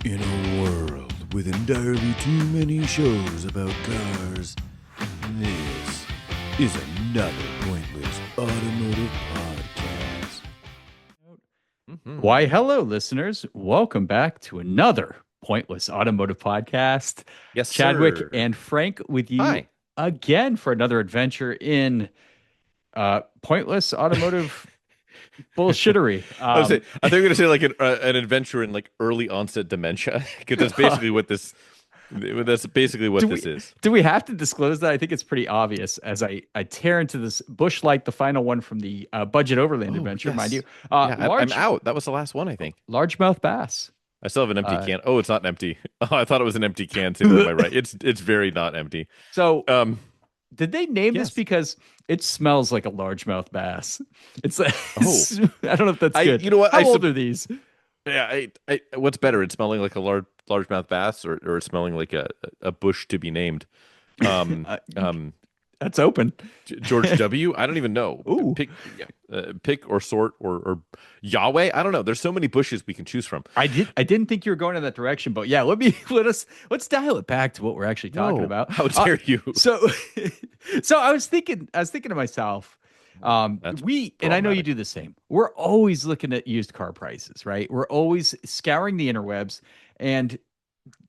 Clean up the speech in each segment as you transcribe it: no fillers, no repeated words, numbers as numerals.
In a world with entirely too many shows about cars, this is another pointless automotive podcast. Why, hello, listeners. Welcome back to another Pointless Automotive Podcast. Yes, Chadwick sir. and Frank with you Hi. again for another adventure in Pointless Automotive bullshittery. I think you're gonna say like an adventure in like early onset dementia, because that's basically what this. That's basically what this is. Do we have to disclose that? I think it's pretty obvious as I tear into this Bush Light, the final one from the Budget Overland adventure, yes. mind you. I'm out. That was the last one, I think. Largemouth bass. I still have an empty can. Oh, it's not empty. Oh, I thought it was an empty can sitting on my right. It's very not empty. So, did they name this yes. because it smells like a largemouth bass? It's like, Oh. I don't know if that's good. You know what? How old are these? Yeah, what's better? It's smelling like a largemouth bass, or it's smelling like a bush to be named. That's open. George W. I don't even know. Ooh. Pick or sort or Yahweh. I don't know. There's so many bushes we can choose from. I didn't think you were going in that direction, but yeah, let's dial it back to what we're actually talking No, about. How dare you? So I was thinking to myself, That's and I know you do the same. We're always looking at used car prices, right? We're always scouring the interwebs, and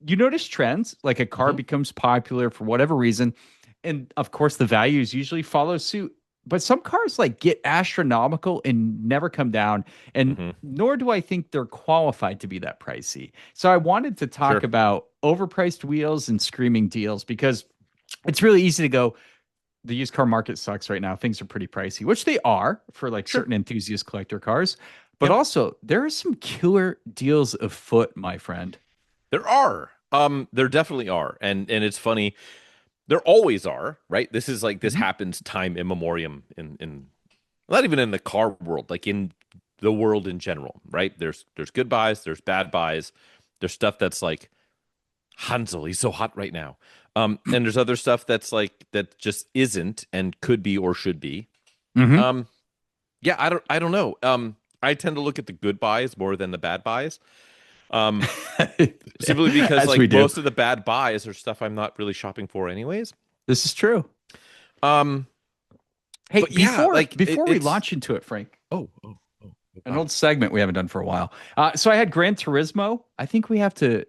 you notice trends like a car becomes popular for whatever reason, and of course the values usually follow suit. But some cars like get astronomical and never come down, and nor do I think they're qualified to be that pricey. So I wanted to talk about overpriced wheels and screaming deals, because it's really easy to go, the used car market sucks right now. Things are pretty pricey, which they are for like certain enthusiast collector cars. But also there are some killer deals afoot, my friend. There are. There definitely are. And it's funny. There always are, right? This is like this happens time immemorial in not even in the car world, like in the world in general, right? There's good buys, there's bad buys, there's stuff that's like Hansel, he's so hot right now. And there's other stuff that's like that just isn't and could be or should be. Yeah, I don't know. I tend to look at the good buys more than the bad buys. Simply because like most of the bad buys are stuff I'm not really shopping for anyways. This is true. Hey, before we launch into it, Frank. An old segment we haven't done for a while. So I had Gran Turismo. I think we have to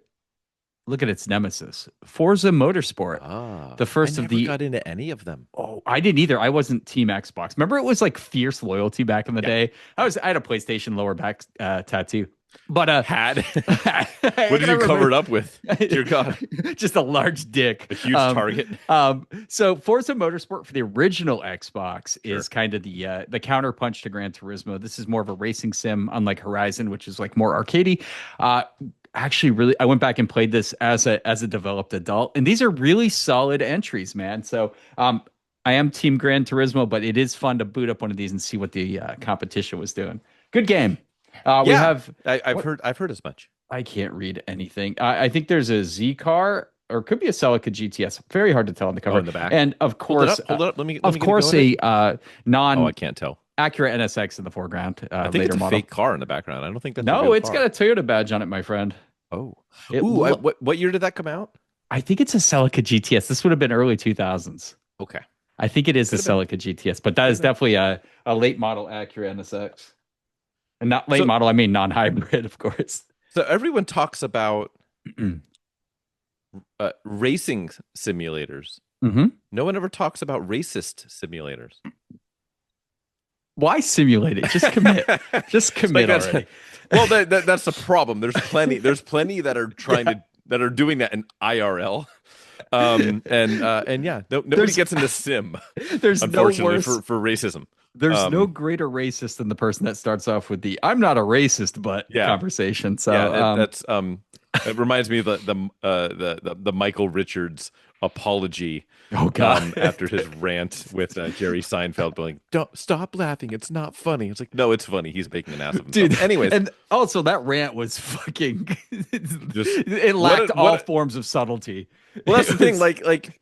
look at its nemesis, Forza Motorsport. The first I of never got into any of them. Oh, I didn't either. I wasn't Team Xbox. Remember, it was like fierce loyalty back in the day. I had a PlayStation lower back tattoo. But what did you cover it up with? Dear God, just a large dick, a huge target. So Forza Motorsport for the original Xbox is kind of the counterpunch to Gran Turismo. This is more of a racing sim, unlike Horizon, which is like more arcadey. Actually, really, I went back and played this as a developed adult, and these are really solid entries, man. So I am Team Gran Turismo, but it is fun to boot up one of these and see what the competition was doing. Good game. I've heard as much. I can't read anything. I think there's a Z car, or it could be a Celica GTS. Very hard to tell on the cover. In the back. And of course, hold it up. Let me of course, a I can't tell. Accurate NSX in the foreground. I think it's a fake car in the background. I don't think that's it's got a Toyota badge on it, my friend. Oh, what year did that come out? I think it's a Celica GTS. This would have been early 2000s. Okay, I think it is a Celica GTS, but that is definitely a late model Acura NSX. And not late model, I mean non-hybrid, of course. So everyone talks about racing simulators. No one ever talks about racist simulators. Why simulate it? Just commit. Just commit already. Well, that's the problem. There's plenty that are that are doing that in IRL. Nobody gets into sim. There's unfortunately no worse for racism. There's no greater racist than the person that starts off with the "I'm not a racist," but conversation. So that's it reminds me of the Michael Richards apology. Oh God! After his rant with Jerry Seinfeld, going, "Don't stop laughing. It's not funny." It's like, no, it's funny. He's making an ass of himself. Dude. Anyways, and also that rant was fucking. It lacked all forms of subtlety. Well, that's the thing. Like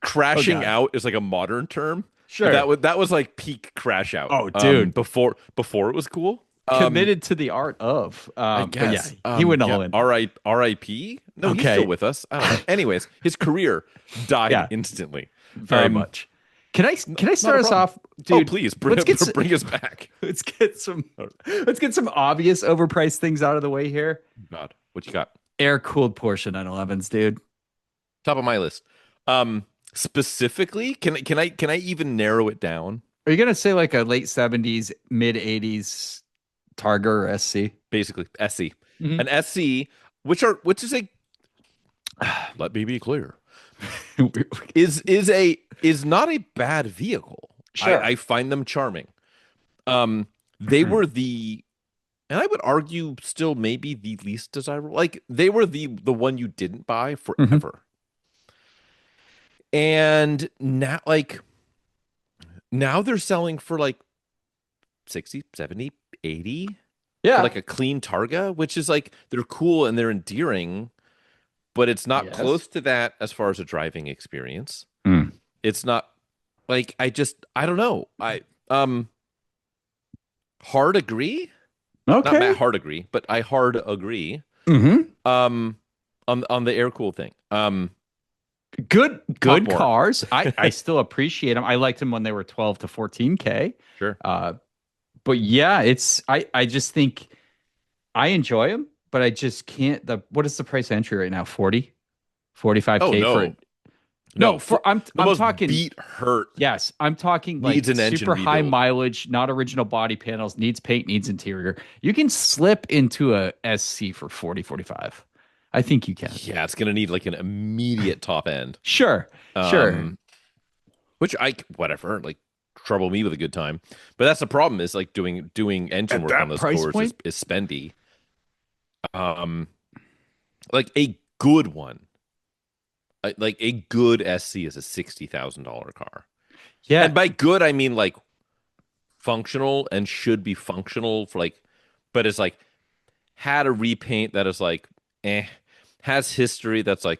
crashing out is like a modern term. Sure, that was like peak crash out. Oh, dude, before it was cool. committed to the art of. I But yeah, guess. he went Yeah. all in. R.I.P. No, he's Okay. still with us. I don't know. Anyways, his career died Yeah. instantly. Very much. Can I Not start a us problem. off, Oh, dude? please Let's get bring us back. let's get some obvious overpriced things out of the way here. God, what you got? Air cooled Porsche 911s, dude. Top of my list. Specifically, can I even narrow it down? Are you gonna say like a late 70s, mid 80s Targa or SC? Basically, SC, Mhm. an SC, which is a let me be clear, is not a bad vehicle. Sure. I find them charming. They were the, and I would argue still maybe the least desirable. Like they were the one you didn't buy forever. And now they're selling for like 60, 70, 80 for Yeah. like a clean Targa, which is like they're cool and they're endearing, but it's not Yes. close to that as far as a driving experience. Mm. It's not like I don't know. Hard agree. Not Okay. Matt hard agree, but I hard agree. Mm-hmm. On the air cool thing. Good Talk more. cars. I still appreciate them. I liked them when they were 12 to 14K. Sure. But yeah, I just think I enjoy them, but I just can't. What is the price entry right now? 40, 45K Oh, no. for no, I'm most talking beat hurt. Yes, I'm talking Needs like an engine super high rebuild. mileage, not original body panels, needs paint, needs interior. You can slip into a SC for 40, 45. I think you can. Yeah, it's gonna need like an immediate top end. Sure. Which whatever, like trouble me with a good time. But that's the problem is like doing engine At work that on those price cores point? is spendy. Like a good one. Like a good SC is a $60,000 car. Yeah. And by good I mean like functional and should be functional for like, but it's like had a repaint that is like has history that's like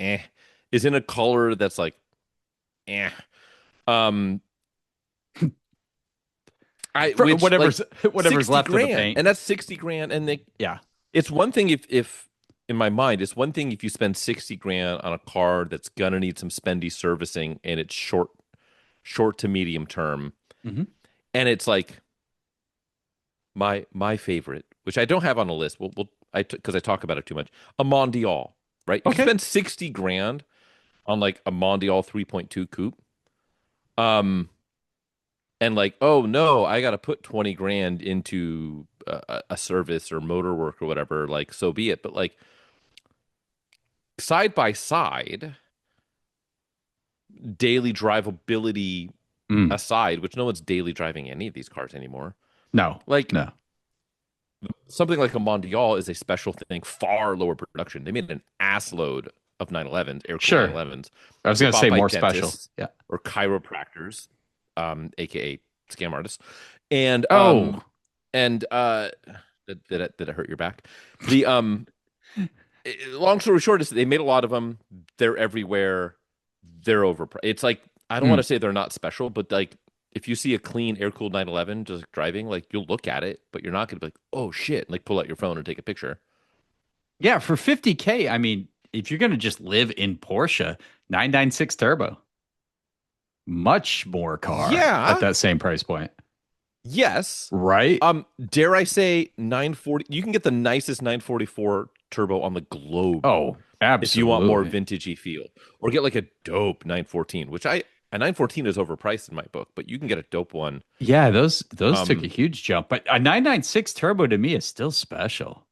is in a color that's like whatever's left grand, of the paint. and that's 60 grand. And it's one thing if in my mind, it's one thing if you spend 60 grand on a car that's gonna need some spendy servicing and it's short to medium term. Mm-hmm. And it's like my favorite, which I don't have on a list. Because I talk about it too much. A Mondial, right? If you spend 60 grand on like a Mondial 3.2 coupe, and like, oh no, I got to put 20 grand into a service or motor work or whatever, like so be it. But like side by side, daily drivability aside, which no one's daily driving any of these cars anymore. No. Something like a Mondial is a special thing, far lower production. They made an ass load of 911s, air-cooled 911s. I was going to say more dentists, special. Yeah. Or chiropractors, aka scam artists. And did it hurt your back? The long story short is they made a lot of them. They're everywhere. They're overpriced. It's like I don't want to say they're not special, but like if you see a clean air-cooled 911 just driving, like you'll look at it, but you're not going to be like, oh shit, and like pull out your phone and take a picture. Yeah, for 50K, I mean, if you're going to just live in Porsche, 996 turbo, much more car at that same price point. Yes. Right? Dare I say 940? You can get the nicest 944 turbo on the globe. Oh, absolutely. If you want more vintagey feel. Or get like a dope 914, which a 914 is overpriced in my book, but you can get a dope one. Yeah, those took a huge jump, but a 996 turbo to me is still special.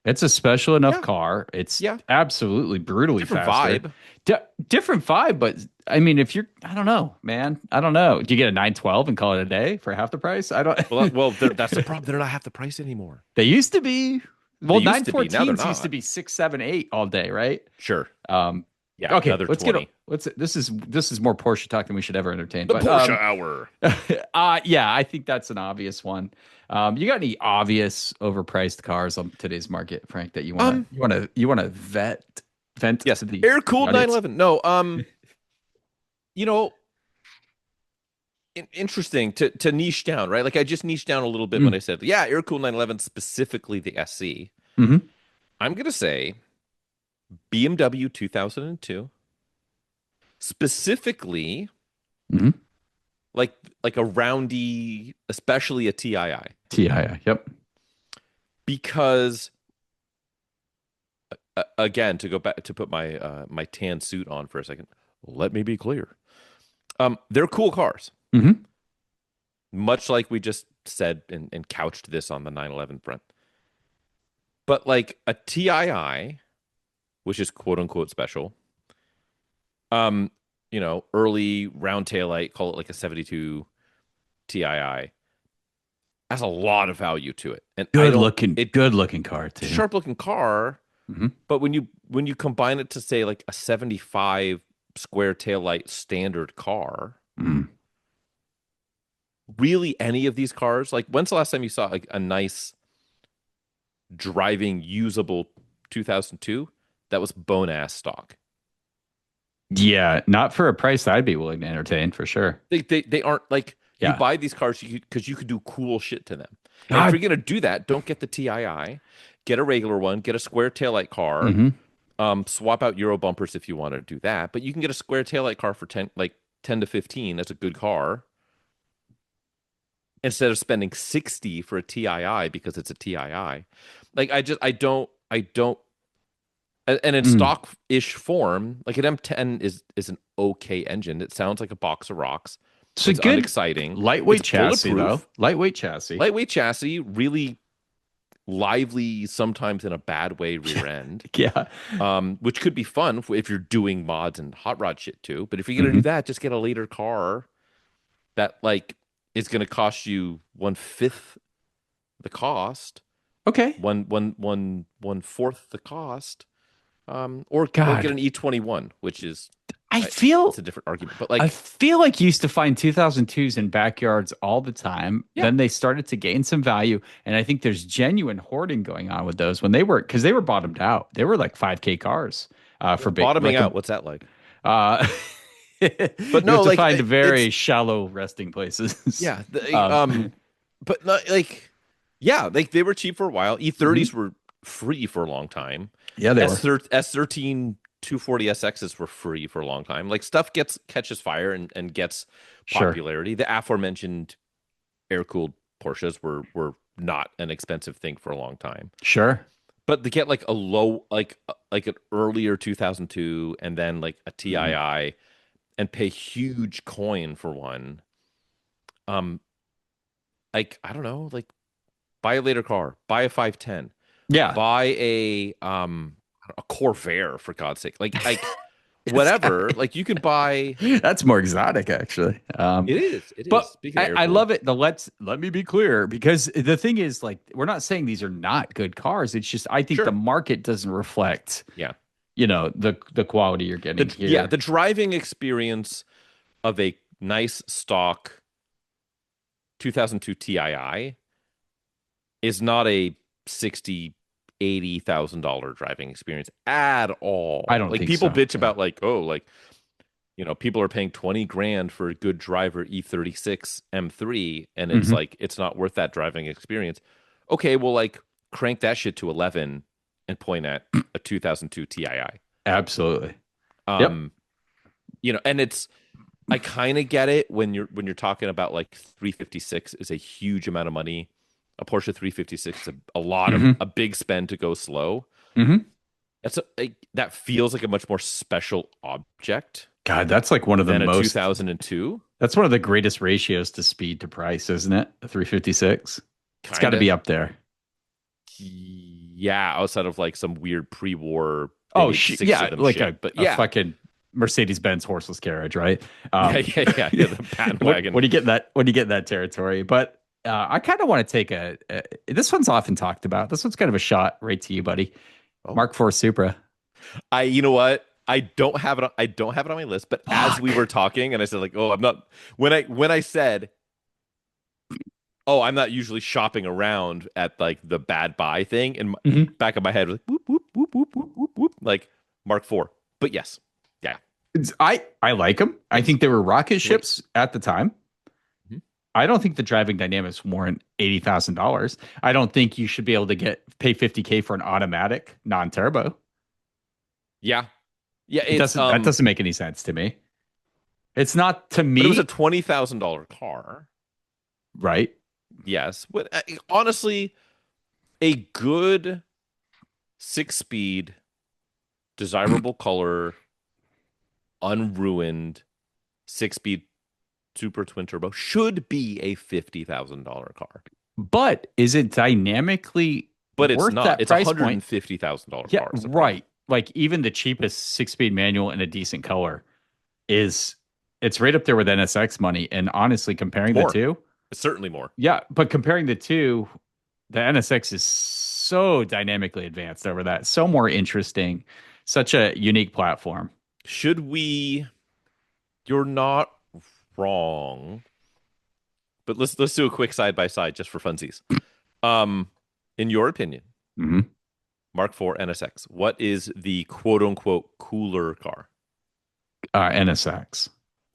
It's a special enough car. It's absolutely brutally different faster. vibe. Different vibe, but I mean, if you're, I don't know, man. I don't know. Do you get a 912 and call it a day for half the price? I don't. Well, that's the problem. They're not half the price anymore. They used to be. Well, 914s used to be 6, 7, 8 all day, right? Sure. Yeah. Okay. Let's 20. This is more Porsche talk than we should ever entertain. The Porsche hour. Yeah, I think that's an obvious one. You got any obvious overpriced cars on today's market, Frank, that you want to vent? Yes, to the air cooled audience? 911. No, you know, interesting to niche down, right? Like I just niched down a little bit when I said, yeah, air cooled 911, specifically the SC. Mm-hmm. I'm gonna say BMW 2002, specifically Mm-hmm. like a roundy, especially a TII, TII. Yep. because again, to go back to put my my tan suit on for a second, let me be clear. They're cool cars, Mm-hmm. much like we just said and couched this on the 911 front. But like a TII, which is quote unquote special, um, early round tail light, call it like a 72 TII, has a lot of value to it. And I don't Good looking car too. sharp looking car, Mm-hmm. but when you combine it to say like a 75 square tail light standard car, Mm. really any of these cars, like when's the last time you saw like a nice driving usable 2002 that was bone ass stock? Yeah, not for a price I'd be willing to entertain for sure. They aren't like you Yeah. buy these cars because you could do cool shit to them. And if God. you're gonna do that, don't get the TII, get a regular one, get a square taillight car, Mm-hmm. swap out Euro bumpers if you want to do that. But you can get a square taillight car for 10 to 15. That's a good car. Instead of spending 60 for a TII because it's a TII. Like I don't and in stock-ish form, like an M10 is an okay engine. It sounds like a box of rocks. It's a It's good unexciting. lightweight It's chassis bulletproof. though. Lightweight chassis. Lightweight chassis, really lively, sometimes in a bad way, rear end. Yeah. Which could be fun if you're doing mods and hot rod shit too. But if you're gonna do that, just get a later car that like is gonna cost you 1/5 the cost, Okay. one fourth the cost, or God. get an E21, which is I feel it's a different argument, but I like feel like you used to find 2002s in backyards all the time. Yeah. Then they started to gain some value, and I think there's genuine hoarding going on with those when they were because they were bottomed out. They were like 5K cars for big, bottoming like out. What's that like? but But no, you have to like find very it's shallow resting places. yeah, Um, but not like yeah, like they were cheap for a while. E30s were free for a long time. yeah, they were. S13 240 SXs were free for a long time. Like stuff catches fire and gets Sure. popularity. The aforementioned air cooled Porsches were not an expensive thing for a long time. Sure. But to get like a low like an earlier 2002 and then like a TII and pay huge coin for one, like I don't know, like buy a later car, buy a 510, Yeah. buy a Corvair for God's sake, like whatever. Like you can buy. That's more exotic, actually. It is. But Speaking of I air-cooled. love it. Let me be clear, because the thing is, like, we're not saying these are not good cars. It's just I think Sure. the market doesn't reflect, Yeah. the quality you're getting here. Yeah, the driving experience of a nice stock 2002 TII is not a 60 $80,000 driving experience at all. I don't like think people so. bitch Yeah. about like, oh, like people are paying 20 grand for a good driver E36 M3 and it's like it's not worth that driving experience. Okay, well, like crank that shit to 11 and point at a 2002 TII. Absolutely. And it's I kind of get it when you're talking about like 356 is a huge amount of money. A Porsche 356 is a lot of a big spend to go slow. That's that feels like a much more special object. God, that's like one of the than a most 2002. That's one of the greatest ratios to speed to price, isn't it? A 356. It's got to be up there. Yeah, outside of like some weird pre-war. Oh, yeah, like shit. a fucking Mercedes-Benz horseless carriage, right? Yeah, the patent wagon. When you get that territory, but I kind of want to take this one's often talked about. This one's kind of a shot right to you, buddy. Oh. Mark IV Supra. You know what? I don't have it. I don't have it on my list. But as we were talking, and I said like, "Oh, I'm not." When I said, "Oh, I'm not usually shopping around at like the bad buy thing," and back of my head was like, "Whoop whoop whoop whoop whoop whoop whoop," like Mark IV. But yes, yeah, I like them. I think they were rocket ships at the time. I don't think the driving dynamics warrant $80,000. I don't think you should be able to pay 50K for an automatic non-turbo. Yeah. Yeah, It it's doesn't that doesn't make any sense to me. It's not to but it was a me, $20,000 car. right? Yes, but honestly, a good 6-speed, desirable color, unruined 6-speed super twin turbo should be a $50,000 car. But is it dynamically But it's worth not. that It's a price point? $150,000 Yeah, car. Is the problem. right. Like even the cheapest 6-speed manual in a decent color is it's right up there with NSX money. And honestly, comparing the More. two, It's certainly more. yeah, but comparing the two, the NSX is so dynamically advanced over that, so more interesting, such a unique platform. Should we? You're not wrong. But let's do a quick side by side just for funsies. In your opinion, Mm-hmm. Mark IV NSX, what is the quote unquote cooler car? NSX.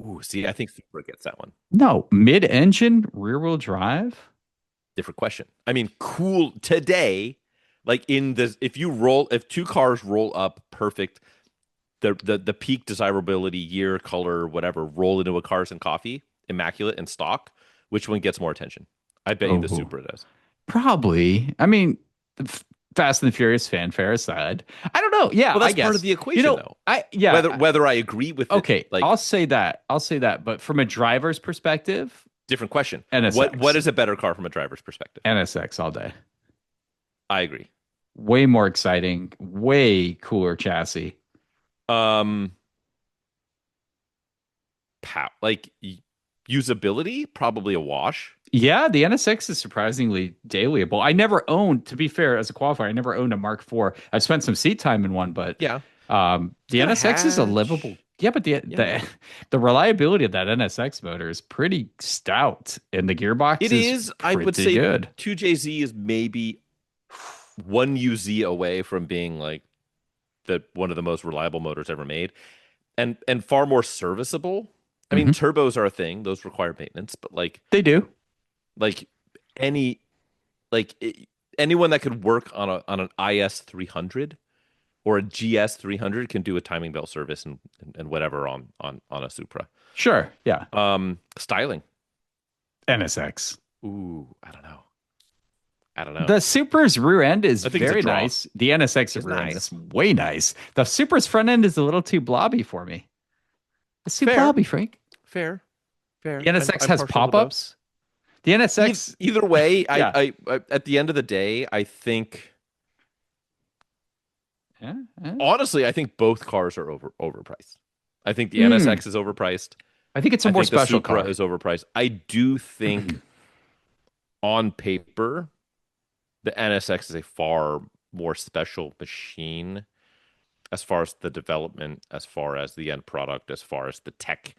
Ooh, see, I think Supra gets that one. No, mid-engine, rear-wheel drive. Different question. I mean, cool today, like in the if two cars roll up perfect, the peak desirability, year, color, whatever, roll into a Cars and Coffee, immaculate and stock, which one gets more attention? I bet you the Oh, Supra does. probably. I mean, Fast and the Furious fanfare aside, I don't know. Yeah, Well, that's I guess part of the equation, though. Yeah. Whether I agree with it, Okay, like I'll say that. I'll say that. But from a driver's perspective, different question. NSX. What is a better car from a driver's perspective? NSX all day. I agree. Way more exciting, way cooler chassis. Um, like usability, probably a wash. Yeah, the NSX is surprisingly dailyable. I never owned, to be fair, as a qualifier, I never owned a Mark IV. I've spent some seat time in one, but Yeah. the Got a NSX is a hatch. livable. Yeah, but Yeah. the reliability of that NSX motor is pretty stout, and the gearbox It is. I would pretty say good. 2JZ is maybe one UZ away from being like one of the most reliable motors ever made, and far more serviceable. I mean, turbos are a thing; those require maintenance. But They do. like any, anyone that could work on an IS 300 or a GS 300 can do a timing belt service and whatever on a Supra. Sure. Yeah. Styling. NSX. Ooh, I don't know. I don't know. The Supra's rear end is I think it's a very draw. nice. The NSX It's rear end nice. is way nice. The Supra's front end is a little too blobby for me. It's too Fair. blobby, Frank. Fair. The NSX I'm has partial to pop-ups. The NSX, Either way, Yeah. I at the end of the day, I think yeah, honestly, I think both cars are overpriced. I think the Hmm. NSX is overpriced. I think it's a I more think the special Supra car. is overpriced. I do think on paper, the NSX is a far more special machine as far as the development, as far as the end product, as far as the tech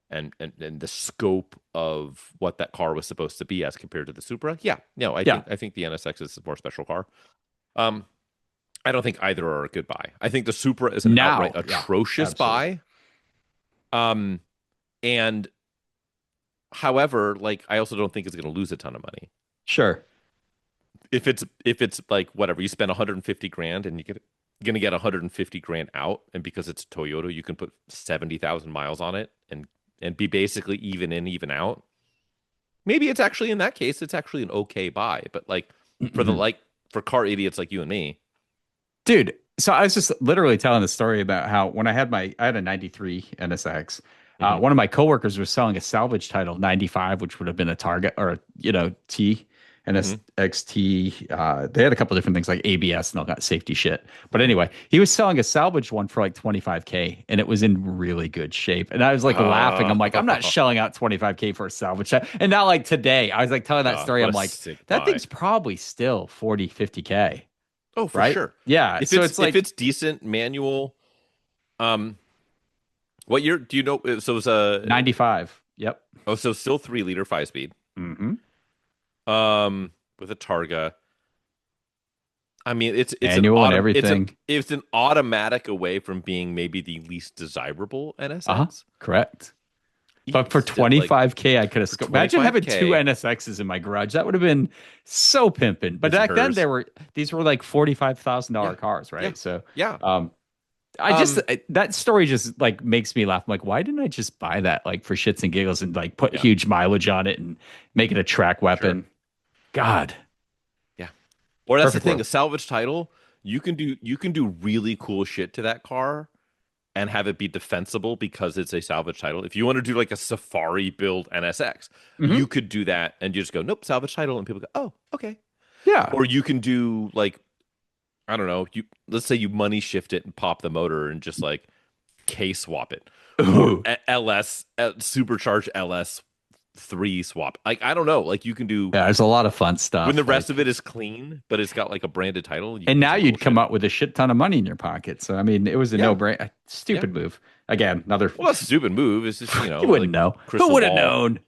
and the scope of what that car was supposed to be as compared to the Supra. Yeah, no, I think the NSX is a more special car. I don't think either are a good buy. I think the Supra is an outright atrocious buy. And however, like I also don't think it's going to lose a ton of money. Sure. If it's like whatever, you spend 150 grand and you're going to get 150 grand out, and because it's Toyota, you can put 70,000 miles on it and be basically even in, even out. Maybe it's actually in that case, it's actually an okay buy. But like for car idiots like you and me, Dude, so I was just literally telling the story about how when I had a 93 NSX, one of my coworkers was selling a salvage title 95, which would have been a Target or, T, NSXT. They had a couple different things like ABS and all that safety shit. But anyway, he was selling a salvage one for like 25K and it was in really good shape. And I was like laughing. I'm like, I'm not shelling out 25K for a salvage. And now like today, I was like telling that story. I'm like, that thing's probably still 40, 50K. Oh, for right? sure. Yeah. If So it's like if it's decent manual, what year do you know? So it was a 95. Yep. Oh, so still 3-liter 5-speed. Mm-hmm. With a Targa. I mean, it's Annual and everything. It's an automatic away from being maybe the least desirable NSX. Correct. But for still, like, 25K, I could have imagine having 25K. two NSXs in my garage. That would have been so pimping. But His and back then, hers. these were like $45,000 Yeah. cars, right? Yeah. So, Yeah. that story just like makes me laugh. I'm like, why didn't I just buy that like for shits and giggles and like put Yeah. huge mileage on it and make it a track weapon? Sure. God. Yeah. Or that's Perfect the thing, world. a salvage title, you can do really cool shit to that car and have it be defensible because it's a salvage title. If you want to do like a safari build NSX, Mhm. you could do that and you just go, nope, salvage title, and people go, oh, okay. Yeah. Or you can do like, I don't know, let's say you money shift it and pop the motor and just like K swap it, Ooh. or LS supercharged LS 3 swap. Like, I don't know, like you can do Yeah, there's a lot of fun stuff. when the rest like- of it is clean, but it's got like a branded title. and now you'd come up. up with a shit ton of money in your pocket. So I mean, it was a Yeah. no-brainer. Stupid move. Again, another. Well, that's a stupid move. It's just, you know, You wouldn't like know. crystal Who would have ball. known?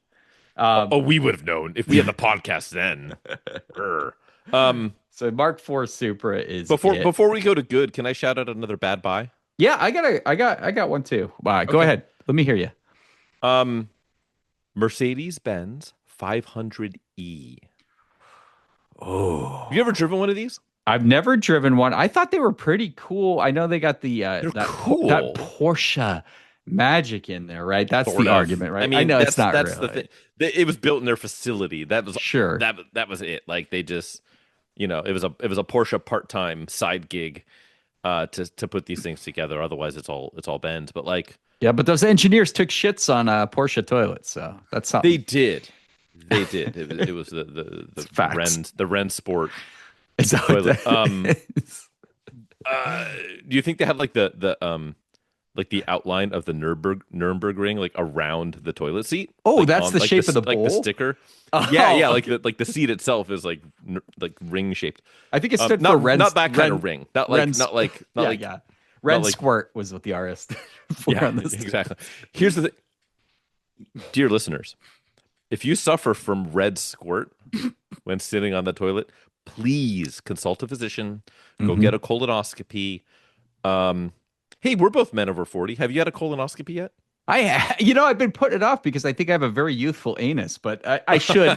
Oh, we would have known if we had the podcast then. Grr. So Mark IV Supra is Before it. before we go to good, can I shout out another bad buy? Yeah, I got one too. Go Okay. ahead. Let me hear you. Mercedes-Benz 500E. Oh, Have you ever driven one of these? I've never driven one. I thought they were pretty cool. I know they got the They're that cool. that Porsche magic in there, right? That's Sort the of. argument, right? I mean, I know it's not that's really. the thing. It was built in their facility. That was Sure. That was it. Like they just, you know, it was a Porsche part-time side gig to put these things together. Otherwise, it's all Benz. But like Yeah, but those engineers took shits on Porsche toilets, so that's something. they did. It was the Facts. Ren Sport Is that what toilet. that is? Do you think they had like the outline of the Nürburgring like around the toilet seat? Oh, Like, that's on, the like shape of the like the bowl? sticker. Oh. Yeah, like the seat itself is like ring shaped. I think it stood not for Ren. not that kind Ren- of ring. Not like Ren's- not like not yeah, like yeah. Ren like- Squirt was what the RS stood for yeah, on this. exactly. Here's the thing, dear listeners, if you suffer from red squirt when sitting on the toilet, please consult a physician. Go Mhm. get a colonoscopy. Hey, we're both men over 40. Have you had a colonoscopy yet? I've been putting it off because I think I have a very youthful anus, but I should. Well,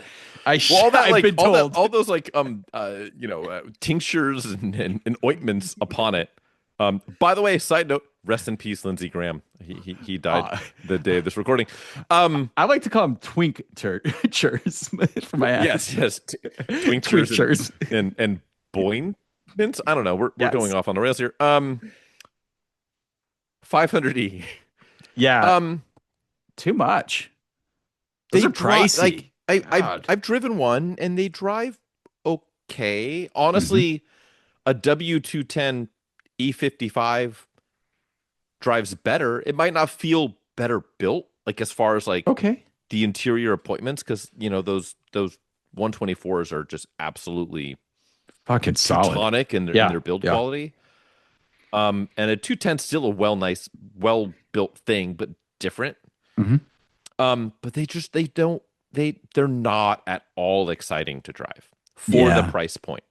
all that I've like been told. all those like tinctures and ointments upon it. By the way, side note, rest in peace, Lindsey Graham. He died the day of this recording. I like to call them twink churs for my ass. Yes, twinctures and boingments. I don't know. We're Yes. going off on the rails here. 500E. Yeah. Too much. Those are pricey. Like God. I've driven one and they drive okay. Honestly, a W210 E55 drives better. It might not feel better built, like as far as like Okay. the interior appointments, because you know those 124s are just absolutely Fucking solid. tonic in their build quality. And a 210 is still a well built thing, but different. Mhm. But they're not at all exciting to drive for the price point.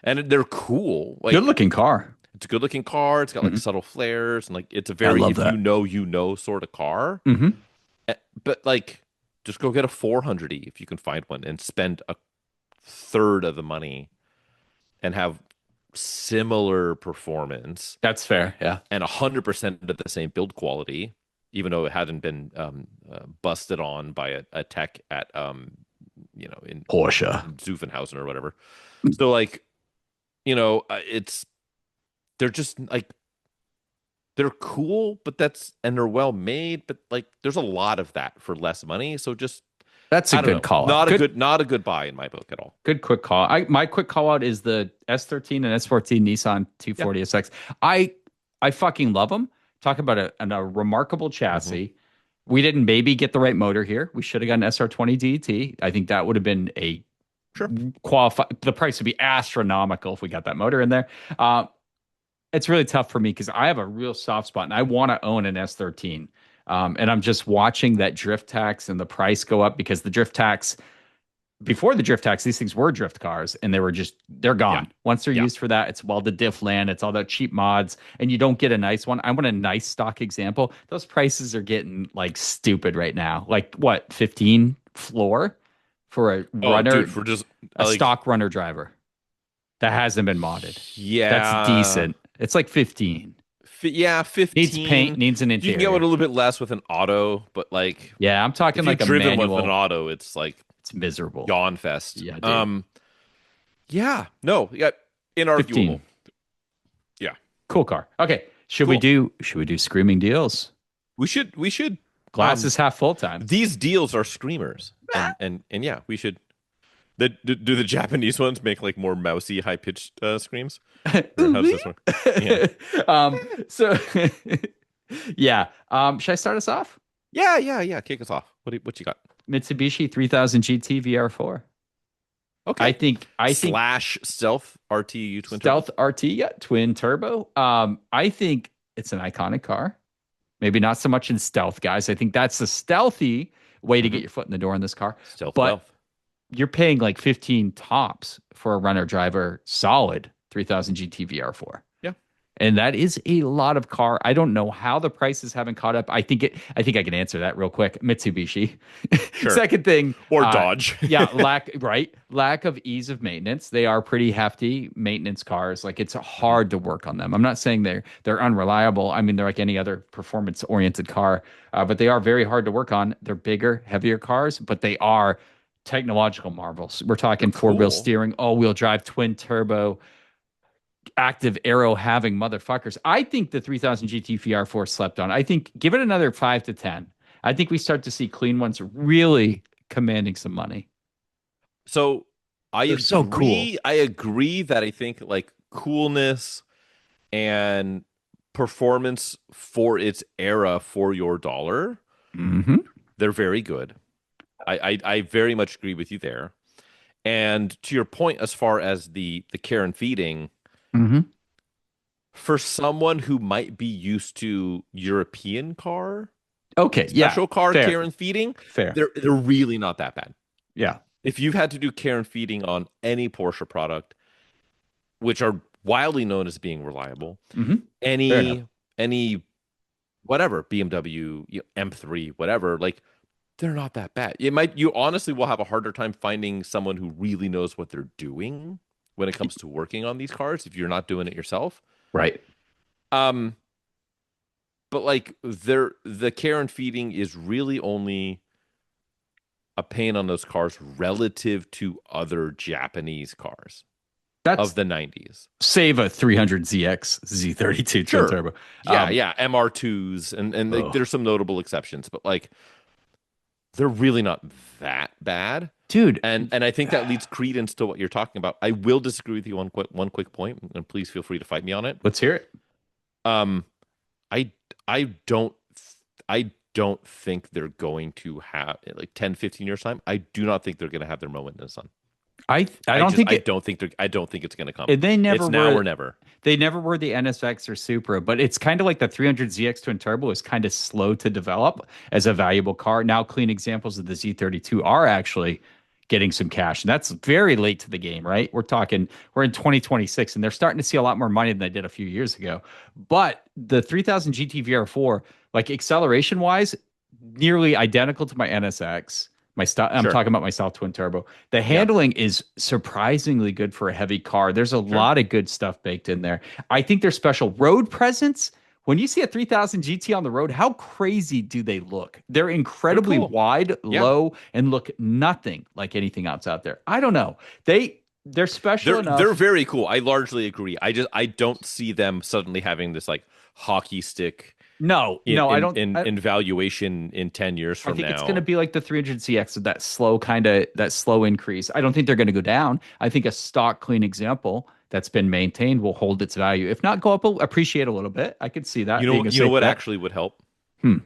And they're cool. Like Good looking car. it's a good looking car. It's got like subtle flares and like it's a very love if that. you know sort of car. Mhm. But like just go get a 400E if you can find one and spend a third of the money and have similar performance That's fair. Yeah. and 100% of the same build quality, even though it hadn't been busted on by a tech at in Porsche. Zuffenhausen or whatever. So like, they're just like they're cool, but they're well made, but like there's a lot of that for less money. So just That's a I don't know. good call. Not a good buy in my book at all. Good quick call. My quick call out is the S13 and S14 Nissan 240 SX. I fucking love them. Talk about a remarkable chassis. We didn't maybe get the right motor here. We should have gotten SR20 DET. I think that would have been a the price would be astronomical if we got that motor in there. It's really tough for me because I have a real soft spot and I want to own an S13. And I'm just watching that drift tax and the price go up because the drift tax before the drift tax, these things were drift cars and they're Yeah. gone. Once they're Yeah. used for that, it's well the diff land, it's all the cheap mods, and you don't get a nice one. I want a nice stock example. Those prices are getting like stupid right now. Like what, 15 floor for a Oh, runner, dude, for just a like, stock runner driver that hasn't been modded. That's yeah, decent. It's like 15. yeah, Needs paint, 15. needs an You can get one interior. a little bit less with an auto, but like Yeah, I'm talking if you've like a driven with an manual. auto, it's like It's miserable. yawn fest. Yeah, dude. Yeah, no, yeah, 15. inarguable. Yeah, Cool car. Okay. cool. Should we do screaming deals? We should. Glass is half full time. These deals are screamers, and yeah, we should. Do the Japanese ones make like more mousy, high pitched screams? Or how's this one? Yeah, So yeah. Should I start us off? yeah. Kick us off. What you got? Mitsubishi 3000 GT VR4. Okay. I think Slash stealth RTU twin turbo. Stealth RT, yeah, twin turbo. I think it's an iconic car. Maybe not so much in stealth, guys. I think that's the stealthy way to get Mhm. your foot in the door in this car. Stealth But wealth. you're paying like 15 tops for a runner driver solid 3000 GT VR4. Yeah. And that is a lot of car. I don't know how the prices haven't caught up. I think I can answer that real quick. Mitsubishi. Sure. Second thing, Or Dodge. yeah, lack of ease of maintenance. They are pretty hefty maintenance cars. Like it's hard to work on them. I'm not saying they're unreliable. I mean, they're like any other performance oriented car, but they are very hard to work on. They're bigger, heavier cars, but they are technological marvels. We're talking They're four-wheel cool. steering, all-wheel drive, twin turbo, active aero having motherfuckers. I think the 3000 GT VR4 slept on. I think give it another 5 to 10. I think we start to see clean ones really commanding some money. So I They're agree. so cool. I agree that I think like coolness and performance for its era for your dollar, Mm-hmm. they're very good. I very much agree with you there. And to your point, as far as the care and feeding, Mm-hmm. for someone who might be used to European car, Okay. special car Fair. care and feeding, Fair. they're really not that bad. Yeah. If you've had to do care and feeding on any Porsche product, which are wildly known as being reliable, Mm-hmm. Fair enough. any whatever BMW, M3, whatever, like they're not that bad. You honestly will have a harder time finding someone who really knows what they're doing when it comes to working on these cars if you're not doing it yourself. Right. Um, but like the care and feeding is really only a pain on those cars relative to other Japanese cars That's of the 90s. save a 300ZX Z32 twin Sure. turbo. Yeah, MR2s and like, Ugh. there's some notable exceptions, but like they're really not that bad. Dude. And I think that leads credence to what you're talking about. I will disagree with you on one quick point, and please feel free to fight me on it. Let's hear it. Um, I don't think they're going to have like 10, 15 years time. I do not think they're going to have their moment in the sun. I don't think I don't think it's going to come. they never It's were. now or never. They never were the NSX or Supra, but it's kind of like the 300ZX twin turbo is kind of slow to develop as a valuable car. Now, clean examples of the Z32 are actually getting some cash, and that's very late to the game, right? We're in 2026, and they're starting to see a lot more money than they did a few years ago. But the 3000 GT VR4, like acceleration wise, nearly identical to my NSX. I'm Sure. talking about my South Twin Turbo. The handling is surprisingly good for a heavy car. There's a lot of good stuff baked in there. I think their special road presence. When you see a 3000 GT on the road, how crazy do they look? They're incredibly cool. wide, Yeah. low, and look nothing like anything else out there. I don't know. They're special enough. They're very cool. I largely agree. I don't see them suddenly having this like hockey stick I don't. in valuation in 10 years I from think now. it's going to be like the 300CX with that slow increase. I don't think they're going to go down. I think a stock clean example that's been maintained will hold its value. If not, go up, appreciate a little bit. I could see that. You being a know safe what bet. actually would help? Hmm.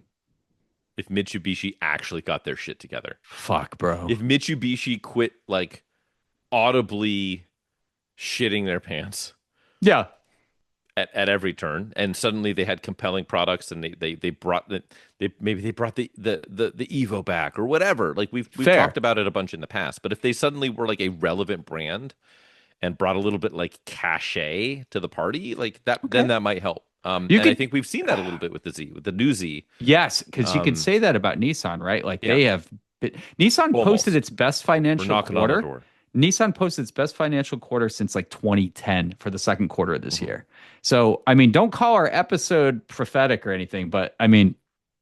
If Mitsubishi actually got their shit together. Fuck, bro. If Mitsubishi quit like audibly shitting their pants Yeah. at every turn, and suddenly they had compelling products, and they brought they brought the Evo back or whatever. Like we've Fair. talked about it a bunch in the past, but if they suddenly were like a relevant brand and brought a little bit like cachet to the party, like that, Okay. then that might help. You And I could, think we've seen that a little bit with the Z, with the new Z. yes, because you could Um, say that about Nissan, right? Like yeah, they have, Nissan posted almost. its best We're financial knocking on the quarter. door. Nissan posted its best financial quarter since like 2010 for the second quarter of this Mhm. year. So, I mean, don't call our episode prophetic or anything, but I mean,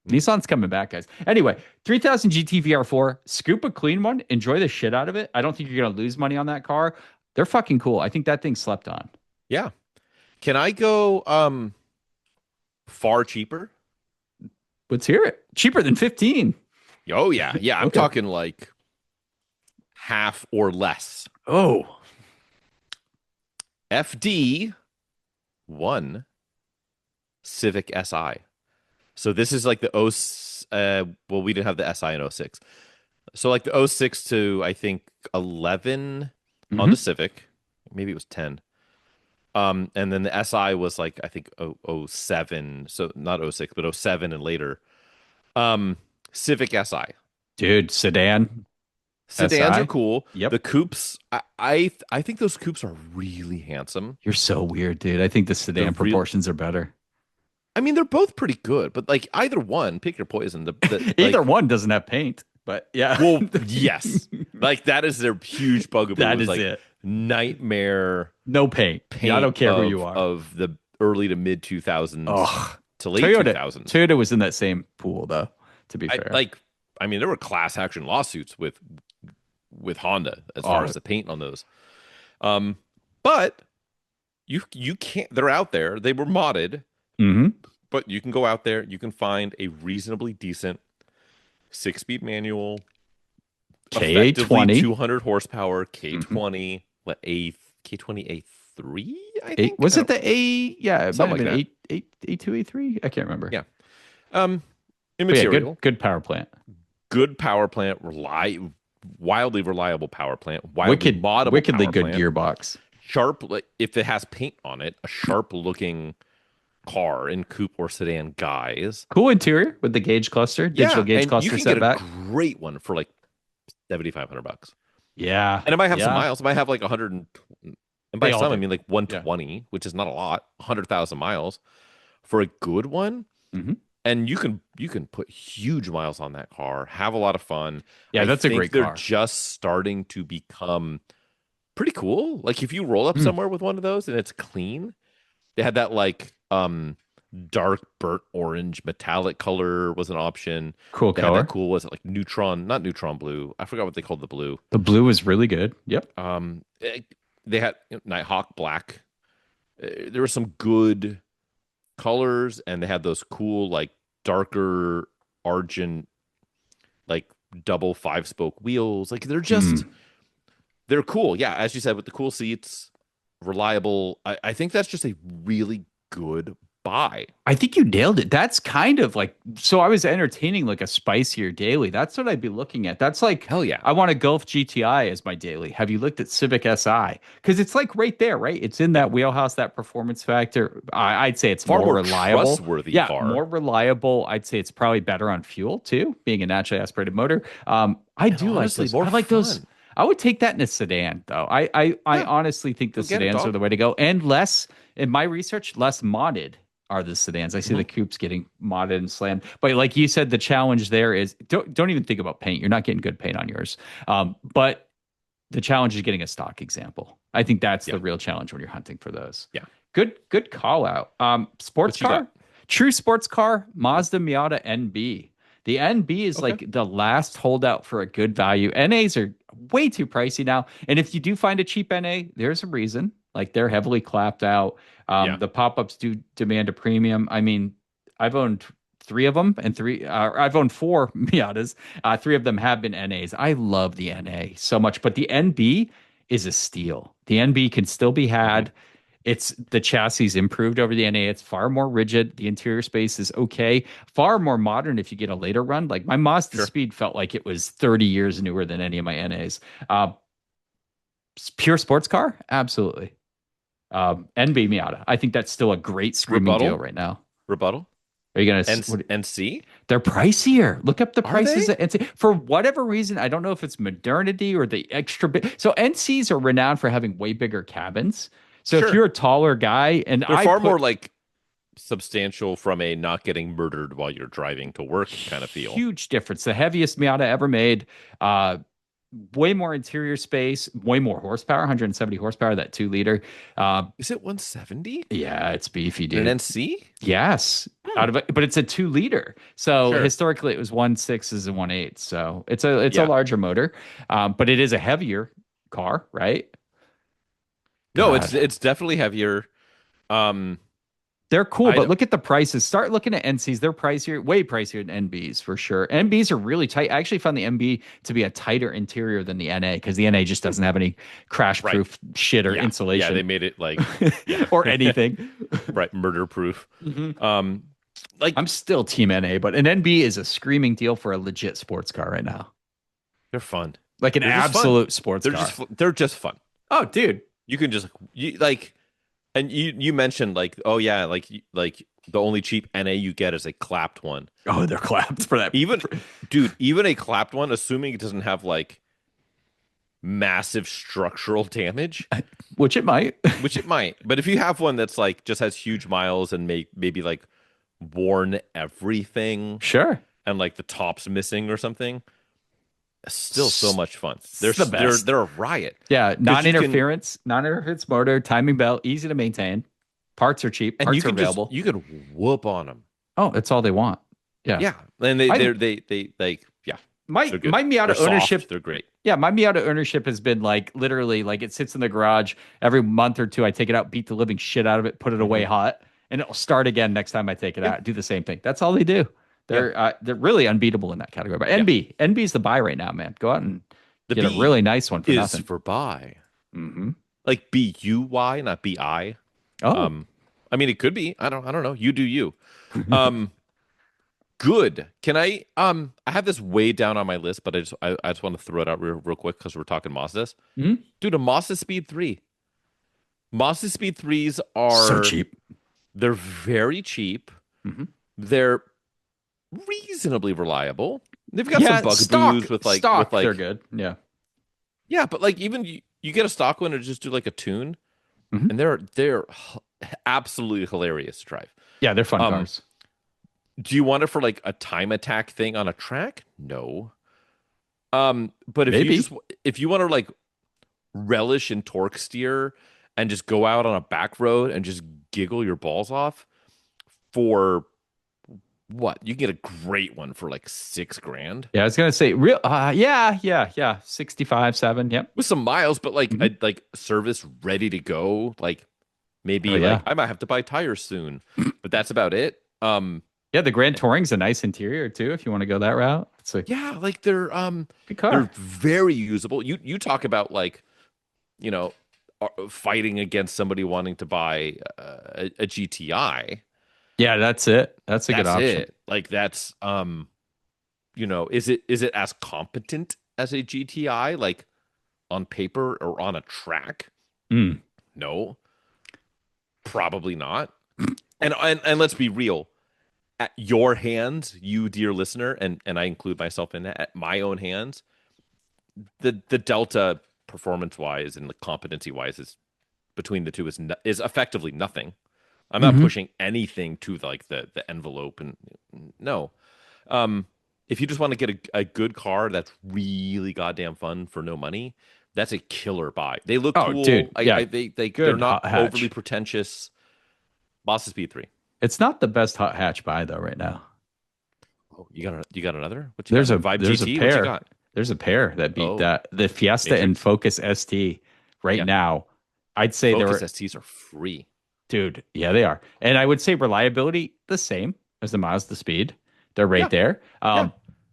Nissan's coming back, guys. Anyway, 3000 GT VR4, scoop a clean one, enjoy the shit out of it. I don't think you're going to lose money on that car. They're fucking cool. I think that thing slept on. Yeah. Can I go far cheaper? Let's hear it. Cheaper than 15. Oh yeah, yeah. I'm Okay. talking like half or less. Oh, FD1 Civic SI. So this is like the well, we didn't have the SI in '06. So like the '06 to I think 11 on the Civic. Maybe it was 10. And then the SI was like I think '07. So not '06, but '07 and later. Civic SI. dude, sedan. Sedans SI? are cool. Yep. The coupes, I think those coupes are really handsome. You're so weird, dude. I think the sedan They're proportions are better. I mean, they're both pretty good, but like either one, pick your poison. Either Like, one doesn't have paint, but yeah. well, yes, like that is their huge bugaboo. That is like it. nightmare No paint. paint. I don't care who of, you are. of the early to mid 2000s Oh, to late Toyota. 2000s. Toyota was in that same pool, though. To be fair, I mean, there were class action lawsuits with Honda as far as the paint on those. But you can't. They're out there. They were modded. hmm But you can go out there, you can find a reasonably decent 6-speed manual, effectively K20. 200 horsepower, K20, what K20 A3, I think. Was it the A? Yeah, it might Something have like been A2, A3. I can't remember. Yeah. But yeah, Immaterial, good power plant. good power plant, wildly reliable power plant, wildly moddable Wickedly power good plant, gearbox. sharp, like if it has paint on it, a sharp looking car in coupe or sedan guise. Cool interior with the gauge cluster, digital gauge and cluster you can setback. get a great one for like $7,500. Yeah, And it might have some yeah. miles. It might have like 100, and by They all some I do. mean like 120, which is not a lot. 100,000 miles for a good one. Mhm. And you can put huge miles on that car, have a lot of fun. Yeah, I that's a think great they're car. just starting to become pretty cool. Like if you roll up Mm. somewhere with one of those and it's clean, they had that like dark burnt orange metallic color was an option. Cool They had color. that cool, was it like not neutron blue? I forgot what they called the blue. The blue is really good. Yep. They had Nighthawk black. There were some good colors, and they had those cool like darker argent like double 5-spoke wheels. Like they're cool. Yeah, as you said, with the cool seats, reliable. I think that's just a really good buy. I think you nailed it. That's kind of like, so I was entertaining like a spicier daily. That's what I'd be looking at. That's like, Hell yeah. I want a Golf GTI as my daily. Have you looked at Civic Si? Because it's like right there, right? It's in that wheelhouse, that performance factor. I'd say it's Far more reliable. trustworthy Yeah, car. more reliable. I'd say it's probably better on fuel too, being a naturally aspirated motor. I do honestly, like those. more I like those. fun. I would take that in a sedan, though. I honestly think the Go get it, sedans are dog. the way to go, and less, in my research, less modded are the sedans. I see the coupes getting modded and slammed, but like you said, the challenge there is don't even think about paint. You're not getting good paint on yours, but the challenge is getting a stock example. I think that's the real challenge when you're hunting for those. Yeah, good call out. Sports What you car, got? true sports car, Mazda Miata NB. The NB is like the last holdout for a good value. NAs are way too pricey now. And if you do find a cheap NA, there's a reason. Like they're heavily clapped out. The pop-ups do demand a premium. I mean, I've owned 3 of them, and I've owned 4 Miatas. 3 of them have been NAs. I love the NA so much, but the NB is a steal. The NB can still be had. It's the chassis improved over the NA. It's far more rigid. The interior space is okay. Far more modern if you get a later run. Like my Mazda Speed felt like it was 30 years newer than any of my NAs. Pure sports car? Absolutely. NB Miata. I think that's still a great screaming deal right now. Rebuttal. Are you gonna? NC? They're pricier. Look up the Are prices they? at NC. For whatever reason, I don't know if it's modernity or the extra bit. So NCs are renowned for having way bigger cabins. So if Sure. you're a taller guy, and They're I far put more like substantial from a not getting murdered while you're driving to work kind of feel. huge difference. The heaviest Miata ever made. Way more interior space, way more horsepower, 170 horsepower, that 2 liter. Is it 170? Yeah, it's beefy, In an dude. NC? Yes, out of it, but it's a 2 liter. So Sure. historically, it was 1.6s and 1.8. So it's a Yeah. larger motor, but it is a heavier car, right? No, God, it's definitely heavier. Um, they're cool, I but don't- look at the prices. Start looking at NCs. They're pricier, way pricier than NBs for sure. NBs are really tight. I actually found the NB to be a tighter interior than the NA because the NA just doesn't have any crash proof shit or yeah. insulation. Yeah, they made it like yeah. or anything. right, murder proof. Mhm. Like I'm still team NA, but an NB is a screaming deal for a legit sports car right now. they're fun. Like an They're just fun. absolute sports They're car. they're just fun. Oh, dude. You can just like, and you mentioned like, oh yeah, like the only cheap NA you get is a clapped one. Oh, they're clapped for that. Even a clapped one, assuming it doesn't have like massive structural damage, Which it might. which it might. But if you have one that's like just has huge miles and maybe like worn everything Sure. and like the top's missing or something, it's still so much fun. They're the best. they're a riot. Yeah. Non-interference Non-interference motor, timing belt, easy to maintain. Parts are cheap. and Parts you are can available. you can whoop on them. Oh, that's all they want. Yeah. Yeah, and they like yeah, My they're good. my Miata They're soft, ownership. they're great. Yeah, my Miata ownership has been like literally like it sits in the garage every month or two. I take it out, beat the living shit out of it, put it away hot, and it'll start again next time I take it out. Do the same thing. That's all they do. They're really unbeatable in that category. But NB's the buy right now, man. Go out and The get B a really nice one for is nothing. for buy, Mm-hmm. like BUY, not BI. Oh, I mean, it could be. I don't know. You do you. Good. Can I have this way down on my list, but I just want to throw it out real quick because we're talking Mazdas. Mhm. Dude, a Mazda Speed 3. Mazda Speed 3s are so cheap. They're very cheap. Mhm. They're reasonably reliable. They've got Yeah, some bugaboos stock, with like stock. with like They're good. Yeah. yeah, but like even you get a stock one and just do like a tune, Mhm. and they're absolutely hilarious to drive. Yeah, they're fun cars. Do you want it for like a time attack thing on a track? No. But Maybe. if you want to like relish in torque steer and just go out on a back road and just giggle your balls off for what? You can get a great one for like $6,000 Yeah, I was gonna say real. Yeah. 65, 7. Yep. with some miles, but like like service ready to go. Like maybe Oh, yeah. like I might have to buy tires soon, but that's about it. Yeah, the Grand Touring's a nice interior too. If you want to go that route, it's a Yeah, like they're good car. they're very usable. You talk about like, you know, fighting against somebody wanting to buy a GTI. Yeah, that's it. That's a good That's option. it. Like that's you know, is it as competent as a GTI like on paper or on a track? Mm. No. Probably not. And let's be real. At your hands, you dear listener, and I include myself in that, at my own hands, the delta performance wise and the competency wise is between the two is effectively nothing. I'm not pushing anything to like the envelope and no. If you just want to get a good car that's really goddamn fun for no money, that's a killer buy. They look cool. Dude, yeah. They're not hot hatch. overly pretentious. Mazda Speed 3. It's not the best hot hatch buy though right now. Oh, you got another? What you There's got? a Vibe there's GT? a What you pair. got? There's a pair that beat Oh. that. The Fiesta Matrix. and Focus ST right Yeah. now. I'd say Focus they're STs are free. dude. Yeah, they are. And I would say reliability the same as the Mazda Speed. They're right Yeah. there. Yeah.